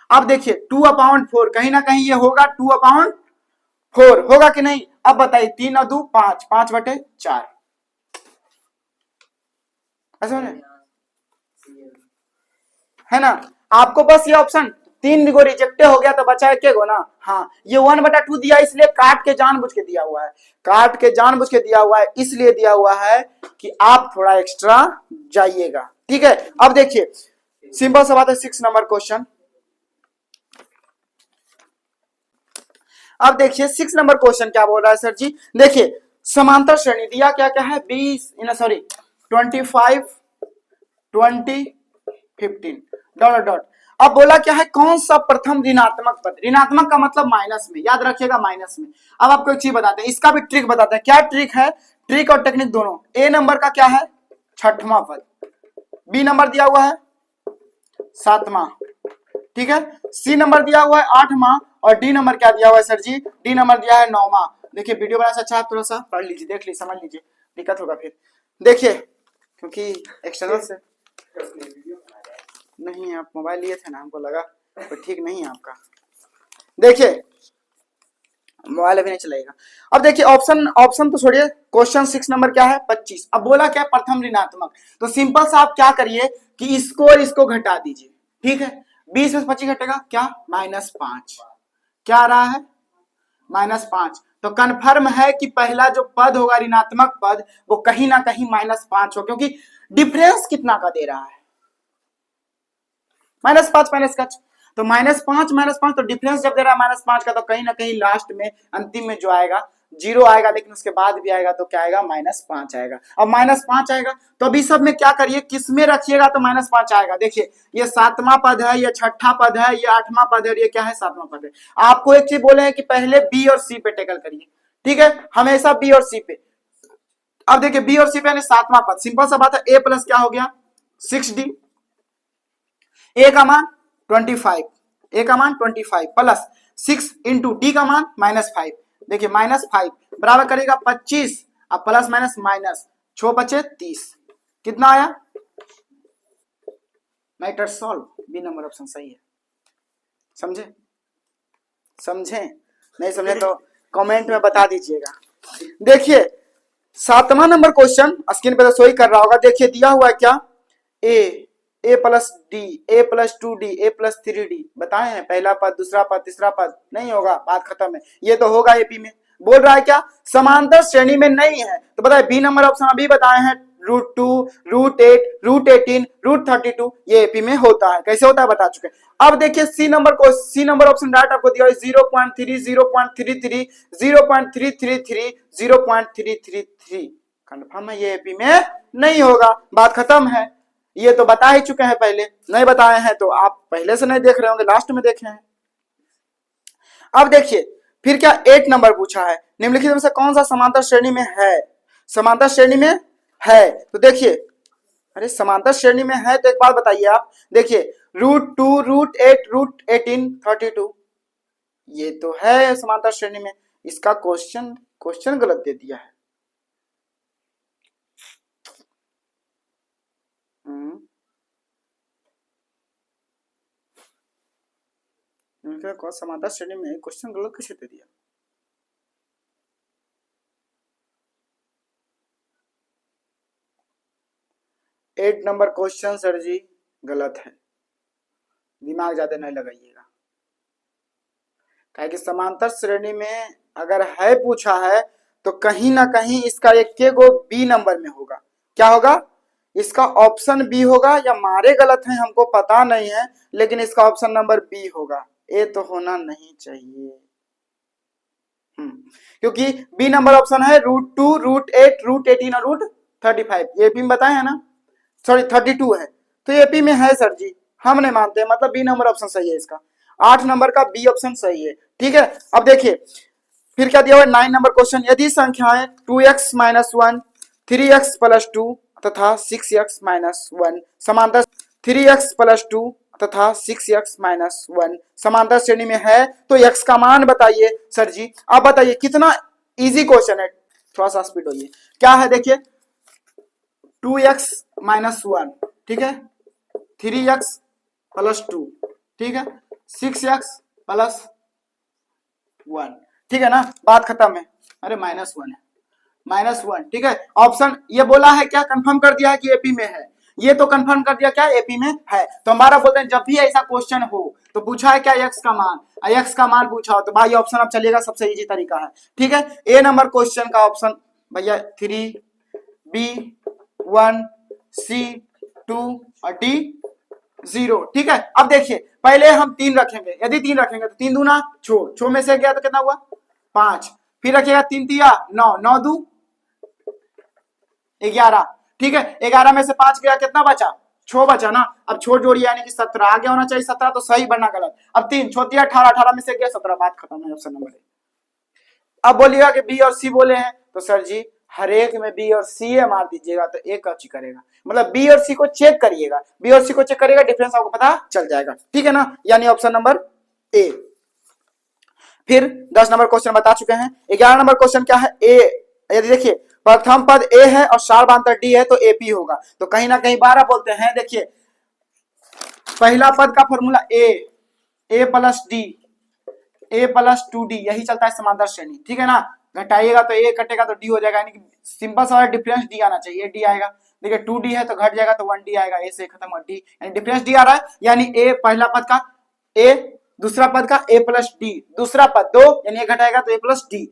अब देखिए 2/4 कहीं ना कहीं ये होगा 2/4 होगा कि नहीं, अब बताइए 3 और 2 5, 5/4 ऐसा है ना। आपको बस ये ऑप्शन 3 गो रिजेक्ट हो गया तो बचा है गो ना, हाँ ये 1/2 दिया, इसलिए काट के जानबूझ के दिया हुआ है, काट के जानबूझ के दिया हुआ है, इसलिए दिया हुआ है कि आप थोड़ा एक्स्ट्रा जाइएगा, ठीक है। अब देखिए सिंपल सा बात है, 6 नंबर क्वेश्चन। अब देखिए 6 नंबर क्वेश्चन क्या बोल रहा है सर जी, देखिए समांतर श्रेणी दिया क्या क्या है 25, 20, 15 डॉट डॉट। अब बोला क्या है, कौन सा प्रथम ऋणात्मक पद, ऋणात्मक का मतलब माइनस में, याद रखिएगा माइनस में। अब आपको एक चीज बताते हैं, इसका भी ट्रिक बताते हैं, क्या ट्रिक है, ट्रिक और टेक्निक दोनों। ए नंबर का क्या है 6वां पद, बी नंबर दिया हुआ है 7वां, ठीक है, सी नंबर दिया हुआ है 8वां, और डी नंबर क्या दिया हुआ है सर जी, डी नंबर दिया है 9वां। देखिए वीडियो बड़ा अच्छा, आप थोड़ा सा पढ़ लीजिए, देख लीजिए, समझ लीजिए, दिक्कत होगा फिर। देखिए क्योंकि एक्सटर्नल से नहीं, आप मोबाइल लिए थे ना, हमको लगा तो ठीक नहीं है आपका। देखिए मोबाइल अभी नहीं चलेगा। अब देखिए ऑप्शन तो छोड़िए, क्वेश्चन 6 नंबर क्या है 25। अब बोला क्या प्रथम ऋणात्मक, तो सिंपल सा आप क्या करिए कि इसको और इसको घटा दीजिए, ठीक है। 20 में 25 घटेगा क्या -5, क्या आ रहा है -5। तो कन्फर्म है कि पहला जो पद होगा ऋणात्मक पद वो कहीं ना कहीं -5 हो, क्योंकि डिफरेंस कितना का दे रहा है -5 तो -5 तो डिफरेंस जब दे रहा है -5 का, तो कहीं ना कहीं लास्ट में अंतिम में जो आएगा 0 आएगा, लेकिन उसके बाद भी आएगा तो क्या आएगा -5 आएगा। अब -5 आएगा तो अभी सब में क्या करिए, किस में रखिएगा तो -5 आएगा। देखिए ये 7वां पद है, ये 6ठा पद है, ये 8वां पद है, ये क्या है 7वां पद है। आपको एक चीज बोले हैं कि पहले बी और सी पे टेकल करिए, ठीक है, हमेशा बी और सी पे। अब देखिए बी और सी पे यानी 7वां पद, सिंपल सा बात है, ए प्लस क्या हो गया 6d, a का मान 25, a का मान 25 प्लस 6 इंटू डी का मान -5। देखिए -5 बराबर करेगा 25, अब प्लस माइनस माइनस 6 बचे 30, कितना आया? Matter solve, B number option सही है। समझे? समझे? नहीं समझे तो कमेंट में बता दीजिएगा। देखिए 7वां नंबर क्वेश्चन स्क्रीन पे तो सो ही कर रहा होगा। देखिए दिया हुआ है क्या, ए प्लस डी, ए प्लस 2d, ए प्लस 3d बताए हैं, पहला पद, दूसरा पद, तीसरा पद, नहीं होगा, बात खत्म है। ये तो होगा एपी में। बोल रहा है क्या, समांतर श्रेणी में नहीं है, तो बताए बी नंबर ऑप्शन अभी बताए हैं, √2, √8, √18, √32 ये एपी में होता है। कैसे होता है बता चुके। अब देखिए सी नंबर ऑप्शन डायरेक्ट आपको दिया है 0.3, 0.33, 0.333, 0.333। कंफर्म है ये एपी में नहीं होगा, बात खत्म है। ये तो बता ही चुके हैं पहले, नहीं बताए हैं तो आप पहले से नहीं देख रहे होंगे, लास्ट में देखे हैं। अब देखिए फिर क्या 8 नंबर पूछा है, निम्नलिखित में से कौन सा समांतर श्रेणी में है? समांतर श्रेणी में है तो देखिए, अरे समांतर श्रेणी में है तो एक बात बताइए आप, देखिए √2, √8, √18, 32 ये तो है समांतर श्रेणी में। इसका क्वेश्चन गलत दे दिया है। समांतर श्रेणी में क्वेश्चन गलत कैसे दे दिया? एट नंबर क्वेश्चन सर जी गलत है, दिमाग ज्यादा नहीं लगाइएगा। कि समांतर श्रेणी में अगर है पूछा है तो कहीं ना कहीं इसका एक गो बी नंबर में होगा। क्या होगा? इसका ऑप्शन बी होगा, या मारे गलत है हमको पता नहीं है, लेकिन इसका ऑप्शन नंबर बी होगा। ए तो होना नहीं चाहिए। क्योंकि बी नंबर ऑप्शन है √2, √8, √18 और √35 ये एपी में बताए हैं ना, सॉरी 32 है तो एपी में है सर जी, हम नहीं मानते, मतलब बी नंबर ऑप्शन सही है इसका। 8 नंबर का बी ऑप्शन सही है, ठीक है। अब देखिए फिर क्या दिया हुआ है 9 नंबर क्वेश्चन, यदि संख्याएं 2x - 1, 3x + 2 तथा 6x - 1 समांतर 3x + 2 तथा 6x - 1 समांतर श्रेणी में है तो x का मान बताइए। सर जी आप बताइए, कितना इजी क्वेश्चन है, थोड़ा सा स्पीड होइए। क्या है देखिए 2x - 1 ठीक है, 3x + 2 ठीक है, 6x + 1 ठीक है ना, बात खत्म है। अरे -1 है, -1 ठीक है। ऑप्शन ये बोला है क्या, कंफर्म कर दिया है कि एपी में है, ये तो कंफर्म कर दिया क्या एपी में है। तो हमारा बोलते हैं जब भी ऐसा क्वेश्चन हो तो पूछा है क्या एक्स का मान, एक्स का मान पूछा हो तो भाई ऑप्शन अब चलिएगा, सबसे इजी तरीका है, ठीक है। ए नंबर क्वेश्चन का ऑप्शन भैया 3, बी 1, सी 2 और डी 0 ठीक है। अब देखिए पहले हम 3 रखेंगे, यदि 3 रखेंगे तो 3 दूना 6 में से गया तो कितना हुआ 5, फिर रखिएगा 3 तिया 9, 9 दू 11 ठीक है, 11 में से 5 गया कितना बचा 6 बचा ना। अब 6 जोड़िए यानी कि 17 आगे होना चाहिए 17 तो सही बनना गलत। अब 3 छोटिया 18, 18 में से गया 17, बात खत्म है, ऑप्शन नंबर ए। अब बोलिएगा कि बी और सी बोले हैं तो सर जी हर एक में बी और सी ए मार दीजिएगा तो एक कच्ची करेगा, मतलब बी और सी को चेक करिएगा, बी और सी को चेक करिएगा, डिफरेंस आपको पता चल जाएगा, ठीक है ना, यानी ऑप्शन नंबर ए। फिर 10 नंबर क्वेश्चन बता चुके हैं। 11 नंबर क्वेश्चन क्या है, ए यदि देखिए प्रथम पद ए है और सार्वधातुक डी है तो एपी होगा, तो कहीं ना कहीं 12 बोलते हैं। देखिए पहला पद का फॉर्मूला ए प्लस डी, ए प्लस 2d यही चलता है समांतर श्रेणी, ठीक है ना। घटाइएगा तो ए कटेगा तो डी हो जाएगा, यानी कि सिंपल सा डिफरेंस डी आना चाहिए, डी आएगा। देखिए 2d है तो घट जाएगा तो 1d आएगा, ए से खत्म हुआ डी, यानी डिफरेंस डी आ रहा है, यानी ए पहला पद का ए, दूसरा पद का ए प्लस डी, दूसरा पद 2 यानी ए घटाएगा तो ए प्लस डी,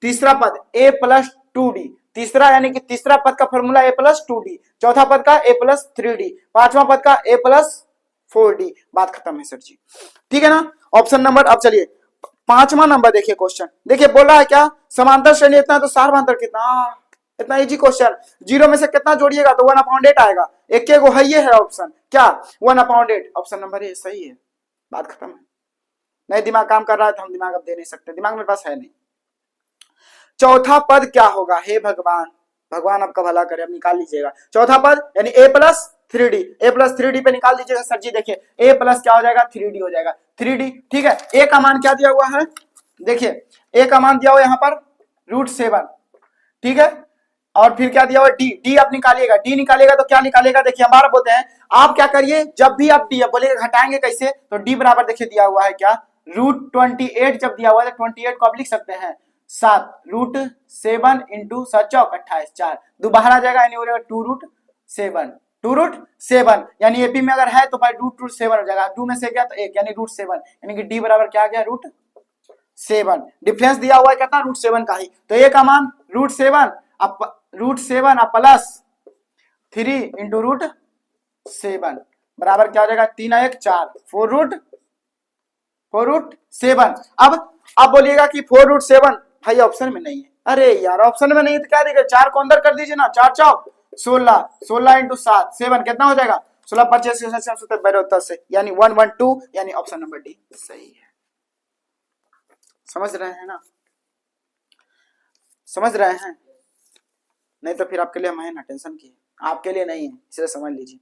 तीसरा पद ए प्लस 2d, तीसरा यानी कि तीसरा पद का फॉर्मूला ए प्लस 2d, चौथा पद का ए प्लस 3d, पांचवा पद का ए प्लस 4d, बात खत्म है सर जी, ठीक है ना। ऑप्शन नंबर, अब चलिए 5वां नंबर देखिए क्वेश्चन, देखिए बोला है क्या समांतर श्रेणी इतना तो सार्वधातुक कितना, इतना इजी क्वेश्चन। 0 में से कितना जोड़िएगा तो 1/8 आएगा, एक के गो है ये है ऑप्शन क्या 1/8, ऑप्शन नंबर ए सही है, बात खत्म है। नहीं दिमाग काम कर रहा है तो हम दिमाग अब दे नहीं सकते, दिमाग मेरे पास है नहीं। चौथा पद क्या होगा, हे भगवान, भगवान आपका भला करे, अब निकाल लीजिएगा। चौथा पद यानी ए plus 3D, a plus 3D पे निकाल दीजिएगा सर जी। देखिए a प्लस क्या हो जाएगा 3D हो जाएगा 3D। ठीक है, a का मान क्या दिया हुआ है, देखिए a का मान दिया हुआ यहाँ पर √7। ठीक है, और फिर क्या दिया हुआ d आप निकालिएगा, d निकालिएगा तो क्या निकालेगा, देखिए हमारा बोलते हैं आप क्या करिए, जब भी आप d बोलेगा घटाएंगे कैसे, तो d बराबर देखिए दिया हुआ है क्या √28, जब दिया हुआ है तो 28 को आप लिख सकते हैं 7, √7 इंटू 7 चौक 28, 4 दोबारा आ जाएगा, यानी हो जाएगा 2√7 यानी एपी में अगर है तो भाई √7 हो जाएगा, 2 में से गया तो 1 यानी √7, यानी कि डी बराबर क्या आ गया √7। डिफरेंस दिया हुआ है कितना √7 का ही, तो ए का मान √7 अब प्लस 3 इंटू √7 बराबर क्या हो जाएगा 3 1 4 4√7। अब बोलिएगा कि 4√7 भाई ऑप्शन में नहीं है, अरे यार ऑप्शन में नहीं है तो क्या देगा, 4 को अंदर कर दीजिए ना, 4 चौक 16, 16 इंटू 7 7 कितना हो जाएगा 16 25 72 से, यानी 112, यानी ऑप्शन नंबर डी सही है। समझ रहे हैं ना, समझ रहे हैं, नहीं तो फिर आपके लिए हम है ना, टेंशन की आपके लिए नहीं है, इसे समझ लीजिए।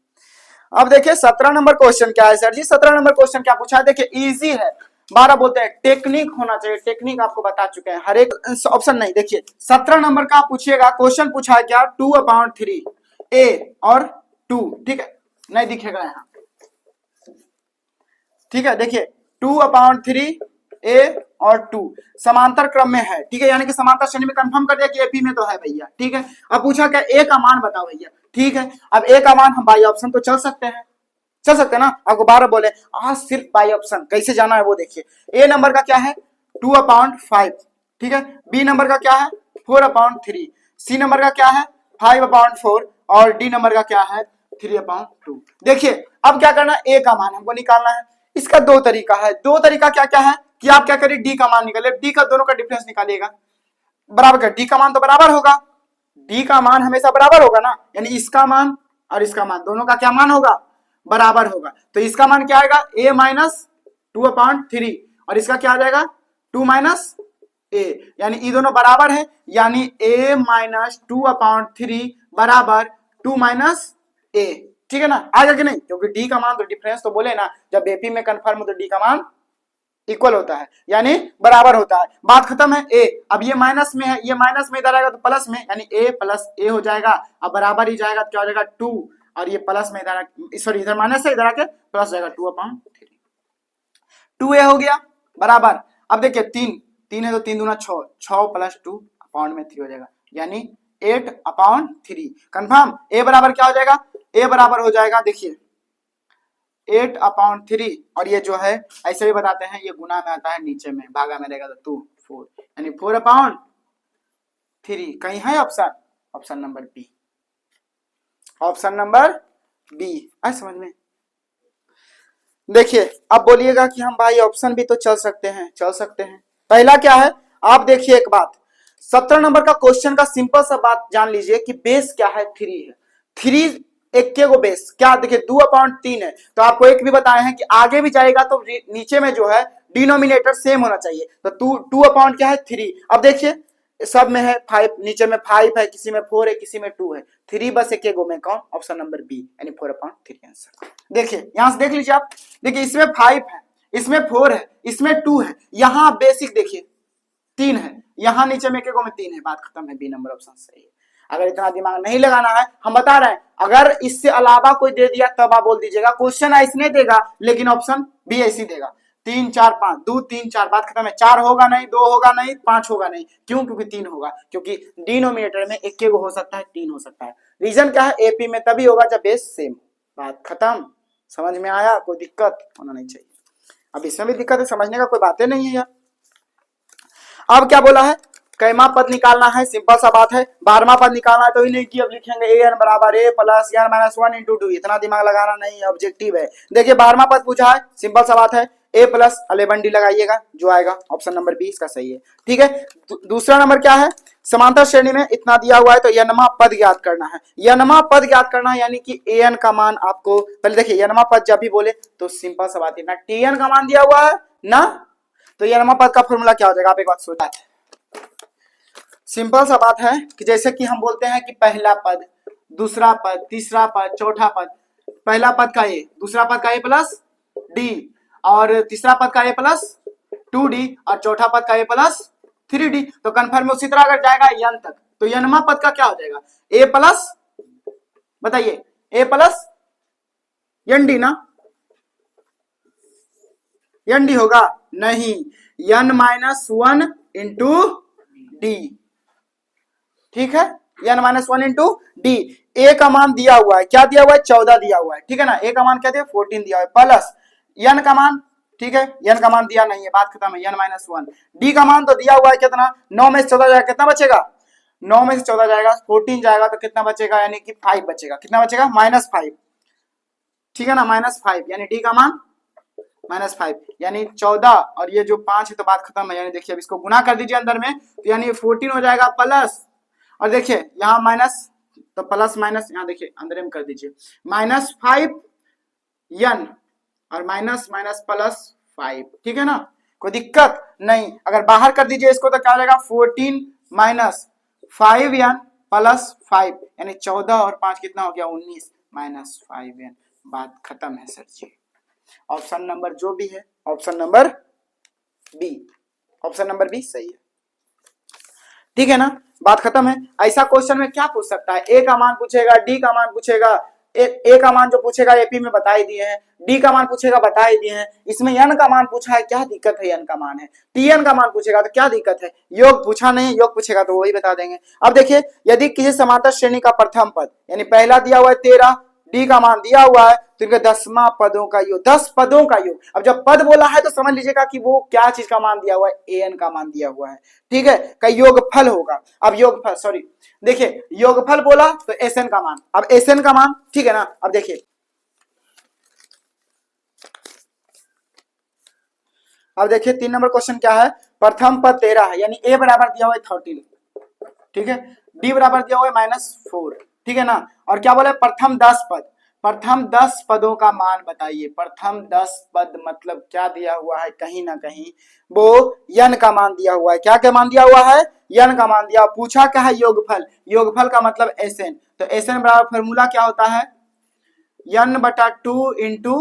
अब देखिए 17 नंबर क्वेश्चन क्या है सर जी, 17 नंबर क्वेश्चन क्या पूछा है, देखिए इजी है, 12 बोलते हैं टेक्निक होना चाहिए, टेक्निक आपको बता चुके हैं, हर एक ऑप्शन नहीं। देखिए 17 नंबर का पूछिएगा, क्वेश्चन पूछा है क्या 2/3 a और 2, ठीक है, नहीं दिखेगा यहाँ, ठीक है, देखिए 2/3 a और 2 समांतर क्रम में है, ठीक है, यानी कि समांतर श्रेणी में, कंफर्म कर दिया कि एपी में तो है भैया, ठीक है। अब पूछा क्या a का मान बताओ भैया, ठीक है, अब a का मान हम बाई ऑप्शन तो चल सकते हैं, चल सकते हैं ना, आपको 12 बोले आज सिर्फ बाई ऑप्शन, कैसे जाना है वो देखिए। ए नंबर का क्या है 2/5, ठीक है, बी नंबर का क्या है 4/3, सी नंबर का क्या है 5/4 और डी नंबर का क्या है 3/2। देखिए अब क्या करना है, ए का मान हमको निकालना है, इसका दो तरीका है, दो तरीका क्या क्या है कि आप क्या करिए डी का मान निकालिए, डी का दोनों का डिफरेंस निकालिएगा, बराबर कर, डी का मान तो बराबर होगा, डी का मान हमेशा बराबर होगा ना, यानी इसका मान और इसका मान दोनों का क्या मान होगा बराबर होगा, तो इसका मान क्या आएगा a माइनस 2/3 और इसका क्या आ जाएगा 2 माइनस a, यानी ये दोनों बराबर है, यानी a माइनस 2/3 बराबर 2 माइनस a, ठीक है ना, आएगा कि नहीं, क्योंकि d का मान तो डिफरेंस तो बोले ना, जब एपी में कंफर्म हो तो d का मान इक्वल होता है, यानी बराबर होता है, बात खत्म है। ए अब ये माइनस में है, ये माइनस में इधर आएगा तो प्लस में, यानी a प्लस a हो जाएगा, अब बराबर ही जाएगा तो क्या हो जाएगा 2, और ये प्लस में इधर, सॉरी इधर माइनस है, इधर आके प्लस जाएगा 2/3, 2a हो गया बराबर। अब देखिए 3 है तो 3 दूना 6, 6 प्लस 2 अपॉन में 3 हो जाएगा, यानी 8/3 कंफर्म। a बराबर क्या हो जाएगा, a बराबर हो जाएगा देखिए 8/3, और ये जो है ऐसे भी बताते हैं, ये गुना में आता है, नीचे में भागा में रहेगा तो 2 4, यानी 4/3, कहीं है option, option number B, option number B, आए समझ में। देखिए अब बोलिएगा कि हम भाई ऑप्शन भी तो चल सकते हैं, चल सकते हैं, पहला क्या है आप देखिए एक बात, 17 नंबर का क्वेश्चन का सिंपल सा बात जान लीजिए कि बेस क्या है 3 है, 3 एक के को बेस क्या, देखिए 2/3 है, तो आपको एक भी बताए हैं कि आगे भी जाएगा तो नीचे में जो है डिनोमिनेटर सेम होना चाहिए, तो 2 क्या है 3। अब देखिए सब में है 5, नीचे में 5 है, किसी में 4 है, किसी में 2 है, 3 बस एक गो में कौन, ऑप्शन नंबर बी, यानी 4/3 आंसर। देखिए यहां से देख लीजिए आप, देखिए इसमें 5 है, इसमें 4 है, इसमें 2 है, यहाँ बेसिक देखिए 3 है, यहाँ नीचे में एक गो में 3 है, बात खत्म है, बी नंबर ऑप्शन सही है। अगर इतना दिमाग नहीं लगाना है, हम बता रहे हैं, अगर इससे अलावा कोई दे दिया तब आप बोल दीजिएगा, क्वेश्चन ऐसे नहीं देगा लेकिन ऑप्शन बी ऐसी देगा, 3 4 5, 2 3 4, बात खत्म है, 4 होगा नहीं, 2 होगा नहीं, 5 होगा नहीं, क्यों, क्योंकि 3 होगा, क्योंकि डिनोमिनेटर में एक हो सकता है 3 हो सकता है, रीजन क्या है एपी में तभी होगा जब बेस सेम, बात खत्म, समझ में आया, कोई दिक्कत होना नहीं चाहिए, अब इसमें भी दिक्कत है, समझने का कोई बातें नहीं है यार। अब क्या बोला है, कैमा पद निकालना है, सिंपल सा बात है, 12वां पद निकालना है, तो ही नहीं कि अब लिखेंगे an बराबर a plus n minus 1 into 2, इतना दिमाग लगाना नहीं, ऑब्जेक्टिव है। देखिए 12वां पद पूछा है, सिंपल सा बात है, a प्लस 11d लगाइएगा, जो आएगा ऑप्शन नंबर बी इसका सही है, ठीक है। दूसरा नंबर क्या है, समांतर श्रेणी में इतना दिया हुआ है तो यनमा पद ज्ञात करना है, यनमा पद ज्ञात करना है, यानी कि an का मान आपको पहले देखिए, यनमा पद जब भी बोले तो सिंपल सा बात है ना, tn का मान दिया हुआ है ना, तो यनमा पद का फॉर्मूला क्या हो जाएगा, आप एक बात सोचा, सिंपल सा बात है कि जैसे कि हम बोलते हैं कि पहला पद, दूसरा पद, तीसरा पद, चौथा पद, पहला पद का ए, दूसरा पद का ए प्लस डी, और तीसरा पद का ए प्लस 2d, और चौथा पद का ए प्लस 3d। तो कन्फर्म उसी तरह अगर जाएगा n तक तो यनमा पद का क्या हो जाएगा, ए प्लस, बताइए ए प्लस एन डी ना, एन डी होगा नहीं, n minus one into d, ठीक है, n minus one into d. A का मान दिया हुआ है, क्या दिया हुआ है, 14 दिया हुआ है, ठीक है ना, ए का मान क्या दिया 14 दिया हुआ है, प्लस n का मान, ठीक है, n का मान दिया नहीं है, बात खत्म है, n माइनस वन, डी का मान तो दिया हुआ है कितना, 9 में से 14 जाएगा, कितना बचेगा, 9 में से 14 जाएगा, 14 जाएगा तो कितना बचेगा, यानी कि 5 बचेगा, कितना बचेगा, -5, ठीक है ना, -5, यानी डी का मान -5, यानी 14, और ये जो 5 है तो बात खत्म है, यानी देखिए अब इसको गुना कर दीजिए अंदर में, तो यानी 14 हो जाएगा प्लस, और देखिए यहाँ माइनस, तो प्लस माइनस यहाँ देखिए अंदर में कर दीजिए, -5 n और माइनस माइनस प्लस 5, ठीक है ना, कोई दिक्कत नहीं। अगर बाहर कर दीजिए इसको तो क्या हो जाएगा, 14 माइनस 5n प्लस 5, यानी 14 और 5 कितना हो गया, 19 माइनस 5n, बात खत्म है सर जी। ऑप्शन नंबर जो भी है, option number B, option number B सही है, ठीक है ना, बात खत्म है। ऐसा क्वेश्चन में क्या पूछ सकता है, ए का मान पूछेगा, डी का मान पूछेगा, ए का मान जो पूछेगा एपी में बता ही दिए हैं, डी का मान पूछेगा बता ही दिए हैं, इसमें एन का मान पूछा है, क्या दिक्कत है, एन का मान है, टीएन का मान पूछेगा तो क्या दिक्कत है, योग पूछा नहीं, योग पूछेगा तो वही बता देंगे। अब देखिए यदि किसी समांतर श्रेणी का प्रथम पद, यानी पहला दिया हुआ है 13, डी का मान दिया हुआ है, तो इनके 10वां पदों का योग, 10 पदों का योग। अब जब पद बोला है तो समझ लीजिएगा कि वो क्या चीज का मान दिया हुआ है, एन का मान दिया हुआ है, ठीक है, का योगफल होगा। अब योगफल, सॉरी देखिए योगफल बोला तो एसएन का मान, अब एसएन का मान, ठीक है ना। अब देखिए, अब देखिए 3 नंबर क्वेश्चन क्या है, प्रथम पद 13 है, यानी ए बराबर दिया हुआ है 13, ठीक है, डी बराबर दिया हुआ है -4, ठीक है ना, और क्या बोले प्रथम 10 पद, प्रथम 10 पदों का मान बताइए, प्रथम 10 पद मतलब क्या दिया हुआ है, कहीं ना कहीं वो यन का मान दिया हुआ है, क्या क्या मान दिया हुआ है, यन का मान दिया, पूछा क्या है, योगफल, योगफल का मतलब एसएन, तो एसएन बराबर फॉर्मूला क्या होता है, यन बटा 2 इंटू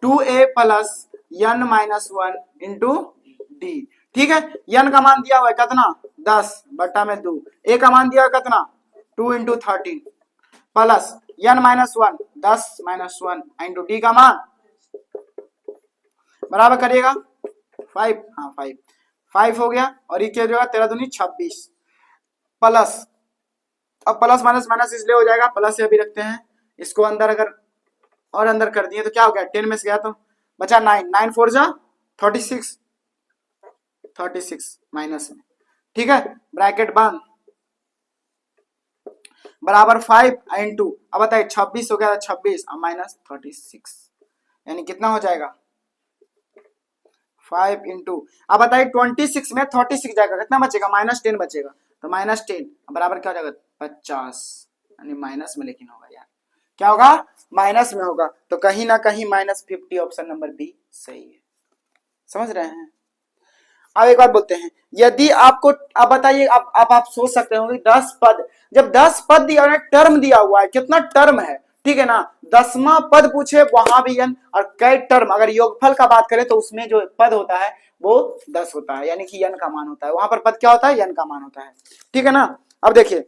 2a प्लस यन माइनस 1 इंटू डी, ठीक है, यन का मान दिया हुआ है कितना, 10 बटा में 2, ए का मान दिया हुआ कितना 2 इंटू 13 प्लस यन माइनस 1 10 माइनस 1 इंटू डी का मान बराबर करिएगा 5, हाँ 5 हो गया, और ये क्या हो जाएगा 13 दूनी 26 प्लस, अब प्लस माइनस माइनस इसलिए हो जाएगा, प्लस से अभी रखते हैं इसको अंदर, अगर और अंदर कर दिए तो क्या हो गया, 10 में से गया तो बचा 9, 9 4 जा 36, 36 माइनस में, ठीक है, ब्रैकेट बंद, बराबर 5 इंटू, अब बताइए 26 हो गया, 26 और माइनस 36, यानी कितना हो जाएगा 5 इंटू, अब बताइए 26 में 36 जाएगा, कितना बचेगा, -10 बचेगा, तो -10 बराबर क्या हो जाएगा 50, यानी माइनस में लेकिन होगा यार, क्या होगा, माइनस में होगा, तो कहीं ना कहीं -50, ऑप्शन नंबर बी सही है, समझ रहे हैं। अब एक बार बोलते हैं, यदि आपको, अब बताइए, अब आप सोच सकते हो 10 पद, जब 10 पद दिया हुआ है, टर्म दिया हुआ है, कितना टर्म है, ठीक है ना, 10वां पद पूछे वहां भी n, और कई टर्म, अगर योगफल का बात करें तो उसमें जो पद होता है वो 10 होता है, यानी कि n का मान होता है, वहां पर पद क्या होता है, n का मान होता है, ठीक है ना। अब देखिए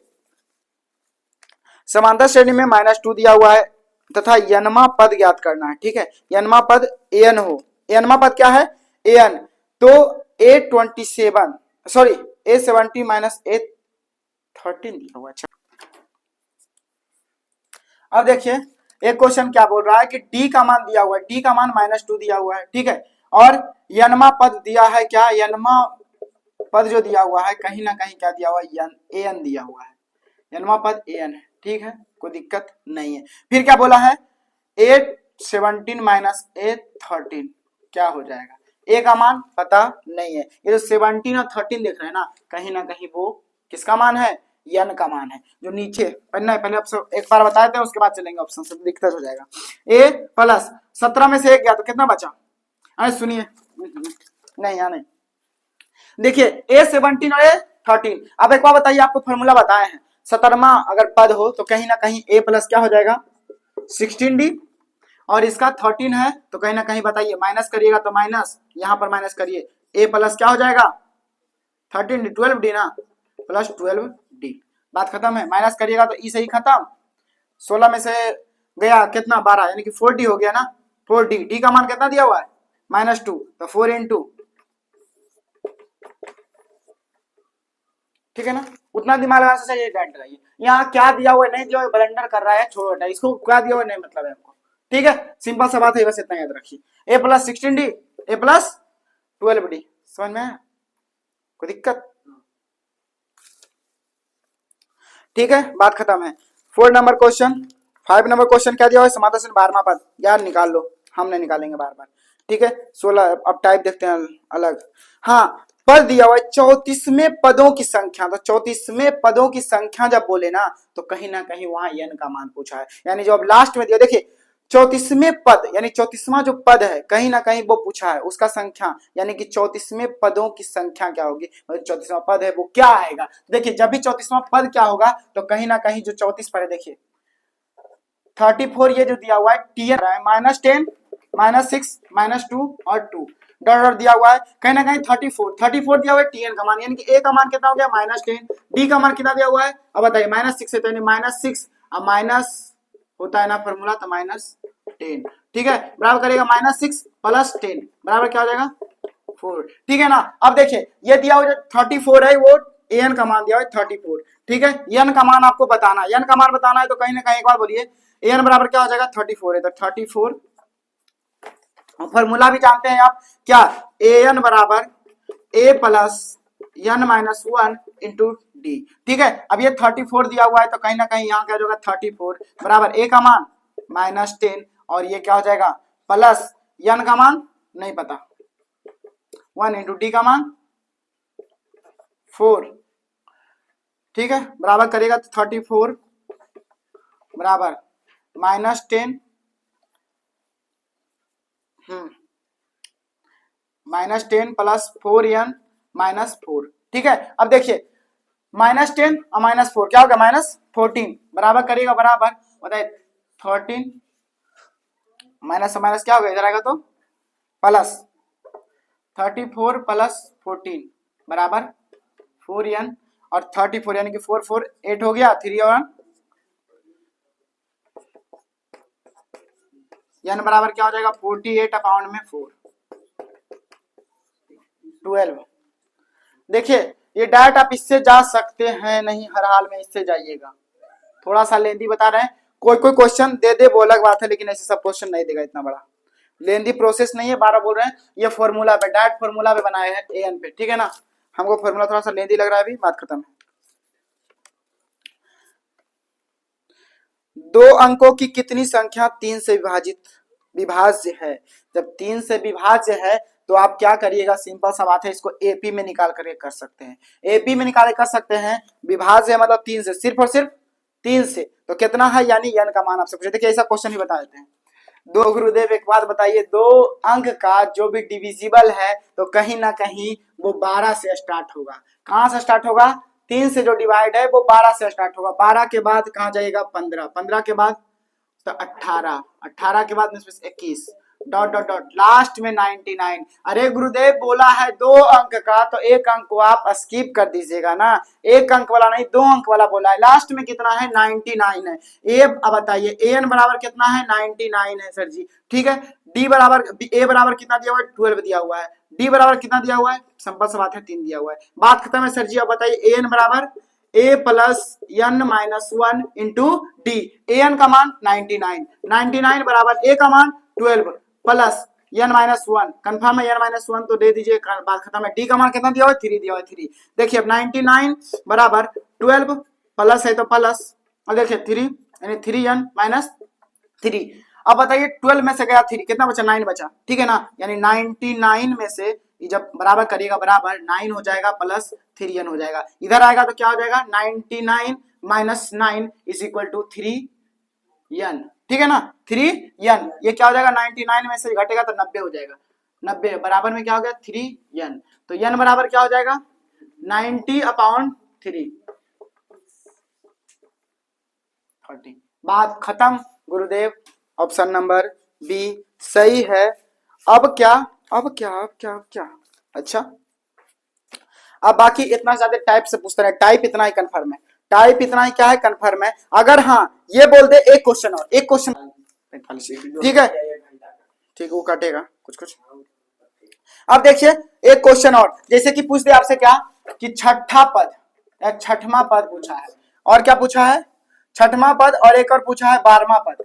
समांतर श्रेणी में -2 दिया हुआ है तथा यनमा पद ज्ञात करना है, ठीक है, यनमा पद an हो, यनमा पद क्या है an, तो A27 sorry A70 minus A13 दिया हुआ, अच्छा। अब देखिए एक क्वेश्चन क्या बोल रहा है कि D का मान दिया हुआ है, D का मान -2 दिया हुआ है, ठीक है, और यनमा पद दिया है, क्या यनमा पद जो दिया हुआ है कहीं ना कहीं क्या दिया हुआ है, an दिया हुआ है, यनमा पद an है, ठीक है, कोई दिक्कत नहीं है। फिर क्या बोला है, A17 माइनस A13 क्या हो जाएगा, ए का मान पता नहीं है, ये जो 17 और 13 देख रहे हैं ना कहीं वो किसका मान है, यन का मान है, जो नीचे पढ़ना है, पहले ऑप्शन एक बार बता देते हैं उसके बाद चलेंगे ऑप्शन से, दिक्कत हो जाएगा। ए प्लस 17 में से 1 गया तो कितना बचा, अरे सुनिए, नहीं यहाँ नहीं, देखिए A17 और A13, अब एक बार बताइए, आपको फॉर्मूला बताए हैं, 17वां अगर पद हो तो कहीं ना कहीं a प्लस क्या हो जाएगा 16D और इसका 13 है, तो कहीं ना कहीं बताइए, माइनस करिएगा तो माइनस, यहां पर माइनस करिए, a प्लस क्या हो जाएगा 13D, 12D ना, प्लस 12D। बात खत्म है। माइनस करिएगा तो ई से ही खत्म, 16 में से गया कितना 12, यानी कि 4D हो गया ना, 4D। डी का मान कितना दिया हुआ है -2, तो 4 इंटू, ठीक है ना, उतना दिमाग लगाने से ये डायरेक्ट लगाइए। यहाँ क्या दिया हुआ नहीं दिया हुआ, ब्लेंडर कर रहा है, छोड़ो हटा, इसको क्या दिया हुआ नहीं मतलब है हमको, ठीक है, सिंपल सा बात है, बस इतना याद रखिए। a plus 16D, a plus 12D, समझ में आया? कोई दिक्कत? ठीक है, बात खत्म है। 4 नंबर क्वेश्चन, 5 नंबर क्वेश्चन क्या दिया हुआ है, समाधान 12वां पद, यार निकाल लो, हम नहीं निकालेंगे बार बार, ठीक है। 16, अब टाइप देखते हैं अलग। हाँ, पद दिया हुआ है 34वें पदों की संख्या, तो 34वें पदों की संख्या जब बोले ना कहीं वहां n का मान पूछा है, यानी जो अब लास्ट में दिया, देखिए 34वें पद यानी 34वां जो पद है कहीं ना कहीं वो पूछा है, उसका संख्या यानी कि 34वें पदों की संख्या क्या होगी, 34वां पद है वो क्या आएगा। देखिए जब भी 34वां पद क्या होगा, तो कहीं ना कहीं जो 34 पर है, देखिए 34 ये जो दिया हुआ है टीएन है, -10 -6 -2 और 2 डॉट डॉट दिया हुआ है, कहीं ना कहीं 34 दिया हुआ है टीएन का मान, यानी कि ए का मान कितना हो गया -10, डी का मान कितना दिया हुआ है, अब बताइए -6 है, तो यानी -6, अब माइनस होता है ना फॉर्मूला, तो -10, ठीक है, बराबर करेगा -6 प्लस 10 बराबर क्या हो जाएगा 4, ठीक है ना। अब देखिए ये दिया हुआ जो 34 है वो एन का मान दिया हुआ है 34, ठीक है, एन का मान आपको बताना है, एन का मान बताना है, तो कहीं ना कहीं एक बार बोलिए एन बराबर क्या हो जाएगा 34 है, तो 34, फॉर्मूला भी जानते हैं आप क्या, ए एन बराबर a plus n minus 1 into d, ठीक है। अब ये 34 दिया हुआ है, तो कहीं ना कहीं यहाँ क्या होगा 34 बराबर ए का मान -10 और ये क्या हो जाएगा प्लस एन का मान नहीं पता 1 इंटू डी का मान 4, ठीक है, बराबर करेगा तो 34 बराबर -10 -10 प्लस 4n -4, ठीक है। अब देखिए -10 और -4 क्या होगा -14 बराबर करेगा बराबर बताइए 13 माइनस क्या होगा, इधर आएगा तो प्लस 34 प्लस 14 बराबर 4n और 34 यानी कि 4 4 8 हो गया, 3 और n बराबर क्या हो जाएगा 48 अपॉन में 4 12। देखिए ये डायरेक्ट आप इससे जा सकते हैं, नहीं हर हाल में इससे जाइएगा, थोड़ा सा लेंदी बता रहे हैं, कोई कोई क्वेश्चन दे दे वो अलग बात है, लेकिन ऐसे सब क्वेश्चन नहीं देगा, इतना बड़ा लेंदी प्रोसेस नहीं है, 12 बोल रहे हैं, ये फॉर्मूला पे डायरेक्ट फॉर्मूला पे बनाए हैं एन पे, ठीक है ना। हमको फॉर्मूला थोड़ा सा लेंदी लग रहा है, अभी बात खत्म है। 2 अंकों की कितनी संख्या 3 से विभाज्य है, जब 3 से विभाज्य है तो आप क्या करिएगा, सिंपल सा बात है, इसको एपी में निकाल करके कर सकते हैं, एपी में निकाल कर सकते हैं, विभाज्य मतलब 3 से, सिर्फ और सिर्फ 3 से, तो कितना है यानी n का मान आपसे पूछे, देखिए ऐसा क्वेश्चन ही बता देते हैं। दो गुरुदेव एक बात बताइए, 2 अंक का जो भी डिविजिबल है तो कहीं ना कहीं वो 12 से स्टार्ट होगा, कहां से स्टार्ट होगा 3 से जो डिवाइड है वो 12 से स्टार्ट होगा, 12 के बाद कहां जाएगा 15, 15 के बाद तो 18, 18 के बाद 21 डॉट डॉट डॉट लास्ट में 99। अरे गुरुदेव बोला है 2 अंक का, तो एक अंक को आप स्किप कर दीजिएगा ना, एक अंक वाला नहीं 2 अंक वाला बोला है, लास्ट में कितना है 99 है। ए अब बताइए एन बराबर कितना है 99 है सर जी, ठीक है। डी बराबर ए बराबर कितना दिया हुआ है 12 दिया हुआ है, डी बराबर कितना दिया हुआ है सिंपल सी बात है 3 दिया हुआ है, बात खत्म है सर जी। अब बताइए एन बराबर a plus n minus 1 into d, n का मान 99, 99 बराबर ए का मान 12 प्लस एन माइनस 1, कन्फर्म है एन माइनस 1 तो दे दीजिए, बात खत्म है। डी का मान कितना दिया हुआ है 3 दिया हुआ है 3, देखिए अब 99 बराबर 12 प्लस है तो प्लस, और देखिए 3 यानी 3n माइनस 3। अब बताइए 12 में से गया 3 कितना बचा 9 बचा, ठीक है ना, यानी 99 में से जब बराबर करिएगा बराबर 9 हो जाएगा प्लस 3n हो जाएगा, इधर आएगा तो क्या हो जाएगा 99 minus 9 is equal to 3n, ठीक है ना 3n, ये क्या हो जाएगा 99 में से घटेगा तो 90 हो जाएगा, 90 बराबर में क्या हो गया 3n, तो n बराबर क्या हो जाएगा 90 अपॉन 3 30, बात खत्म। गुरुदेव ऑप्शन नंबर बी सही है। अब क्या अब क्या अब क्या अब क्या, अच्छा अब बाकी इतना ज्यादा टाइप से पूछते रहे, टाइप इतना ही कंफर्म है, टाइप इतना ही क्या है कंफर्म है। अगर हाँ ये बोल दे एक क्वेश्चन और एक क्वेश्चन, ठीक है ठीक, वो कटेगा कुछ कुछ। अब देखिए एक क्वेश्चन और, जैसे कि पूछ दे आपसे क्या कि छठा पद, एक छठवां पद पूछा है, और क्या पूछा है छठवां पद, और एक और पूछा है 12वां पद।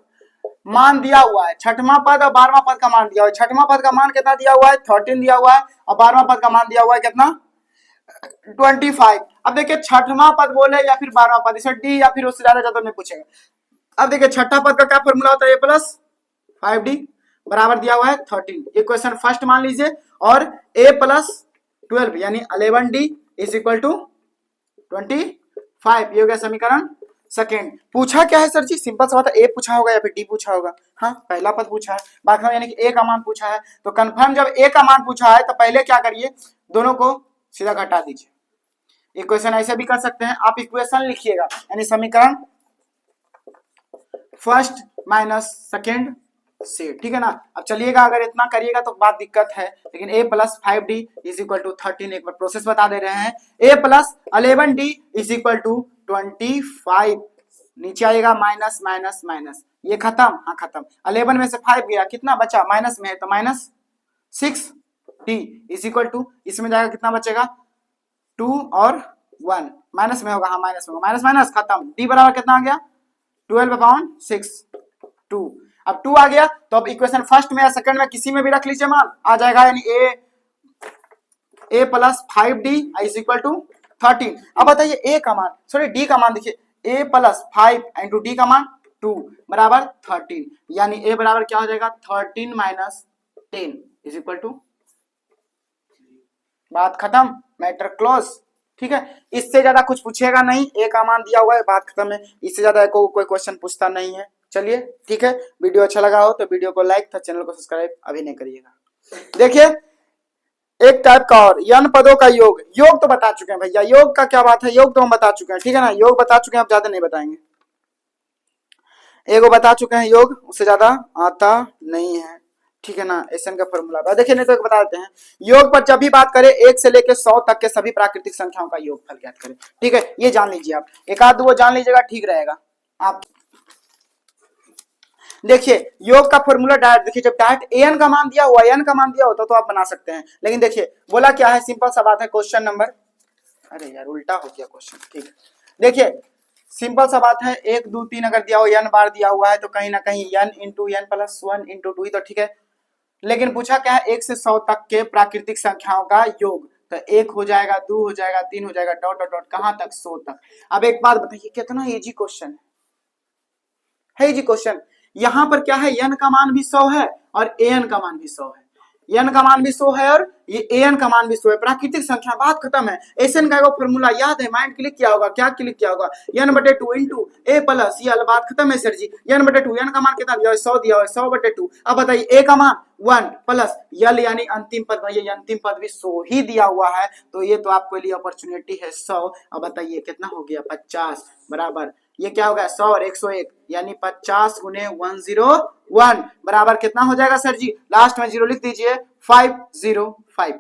मान दिया हुआ है छठवां पद और 12वां पद का मान दिया हुआ है। छठवां पद का मान कितना दिया हुआ है 13 दिया हुआ है, और 12वां पद का मान दिया हुआ है कितना 25। अब देखिए छठवां पद बोले या फिर 12वां पद, इसे डी या फिर उससे ज्यादा नहीं पूछेगा। अब देखिए छठा पद का क्या फॉर्मूला होता है, ए प्लस 5d बराबर दिया हुआ है 13। ये क्वेश्चन फर्स्ट मान लीजिए, और a प्लस 12 यानी 11d इज इक्वल टू 25, ये हो गया समीकरण सेकेंड। पूछा क्या है सर जी, सिंपल सा बात है, ए पूछा होगा या फिर डी पूछा होगा। हाँ पहला पद पूछा है, बाकी यानी कि ए का मान पूछा है, तो कंफर्म जब ए का मान पूछा है तो पहले क्या करिए, दोनों को सीधा घटा दीजिए। इक्वेशन ऐसे भी कर सकते हैं, आप इक्वेशन लिखिएगा यानी समीकरण फर्स्ट माइनस सेकेंड से, ठीक है ना। अब चलिएगा अगर इतना करिएगा तो बात दिक्कत है, लेकिन a plus 5d is equal to 13, एक बार प्रोसेस बता दे रहे हैं, a plus 11d is equal to 25, नीचे आएगा माइनस माइनस माइनस, ये खत्म, हाँ खत्म, 11 में से 5 गया, कितना बचा माइनस में है तो minus 6d is equal to, इसमें जाएगा कितना बचेगा 2 और 1, माइनस में होगा, हाँ माइनस में होगा, माइनस माइनस खत्म, d बराबर कितना आ गया 12/6 2। अब 2 आ गया तो अब इक्वेशन फर्स्ट में या सेकंड में किसी में भी रख लीजिए, मान आ जाएगा, यानी a plus 5d is equal to 13। अब बताइए a का मान, सॉरी d का मान देखिए, a प्लस 5 इंटू डी का मान 2 बराबर 13, यानी a बराबर क्या हो जाएगा 13 माइनस 10 इज इक्वल टू, बात खत्म, मैटर क्लोज, ठीक है। इससे ज्यादा कुछ पूछेगा नहीं, ए का मान दिया हुआ है, बात खत्म है, इससे ज्यादा कोई क्वेश्चन पूछता नहीं है। चलिए ठीक है, वीडियो अच्छा लगा हो तो वीडियो को लाइक, तो चैनल को सब्सक्राइब अभी नहीं करिएगा। देखिए एक टाइप का और यन पदों का योग, योग तो बता चुके हैं भैया, योग का क्या बात है, योग तो हम बता चुके हैं, ठीक है ना, योग बता चुके हैं, अब ज्यादा नहीं बताएंगे, एगो बता चुके हैं योग, उससे ज्यादा आता नहीं है, ठीक है ना। एसन का फॉर्मूला देखिए, नहीं तो एक बता देते हैं, योग पर जब भी बात करें 1 से लेकर 100 तक के सभी प्राकृतिक संख्याओं का योगफल ज्ञात करें, ठीक है, ये जान लीजिए आप, एक आध दो जान लीजिएगा ठीक रहेगा। आप देखिए योग का फॉर्मूला डायरेक्ट, देखिए जब डायरेक्ट एन का मान दिया हुआ, एन का मान दिया होता तो आप बना सकते हैं, लेकिन देखिए बोला क्या है, सिंपल सा बात है, क्वेश्चन नंबर, अरे यार उल्टा हो गया क्वेश्चन, ठीक है देखिए सिंपल सा बात है, 1 2 3 अगर दिया हो, n बार दिया हुआ है तो कहीं ना कहीं n into n plus 1 into 2 ही तो, ठीक है। लेकिन पूछा क्या है 1 से 100 तक के प्राकृतिक संख्याओं का योग, तो 1 हो जाएगा, 2 हो जाएगा, 3 हो जाएगा, डॉट डॉट डॉट कहां तक 100 तक। अब एक बात बताइए, कितना इजी क्वेश्चन है, इजी क्वेश्चन। यहां पर क्या है, n का मान भी 100 है और an का मान भी 100 है, n का मान भी 100 है और ये an का मान भी 100 है, प्राकृतिक संख्या, बात खत्म है। एसन का फॉर्मूला याद है, माइंड क्लिक किया होगा, क्या क्लिक किया होगा, n/2 इंटू a प्लस यल, बात खत्म है सर जी, n/2, n का मान कितना दिया है 100 दिया है, 100/2। अब बताइए a का मान 1 प्लस यल यानी अंतिम पद, भैया अंतिम पद भी 100 ही दिया हुआ है, तो ये तो आपके लिए अपॉर्चुनिटी है 100। अब बताइए कितना हो गया 50 बराबर, ये क्या होगा 100 और 101 यानी 50 गुने 101 बराबर कितना हो जाएगा सर जी, लास्ट में 0 लिख दीजिए, 505,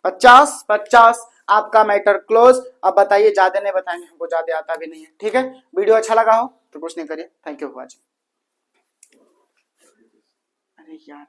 50 50, आपका मैटर क्लोज। अब बताइए, ज्यादा नहीं बताएंगे, हमको ज्यादा आता भी नहीं है, ठीक है। वीडियो अच्छा लगा हो तो कुछ नहीं करिए, थैंक यू फॉर वॉचिंग। अरे यार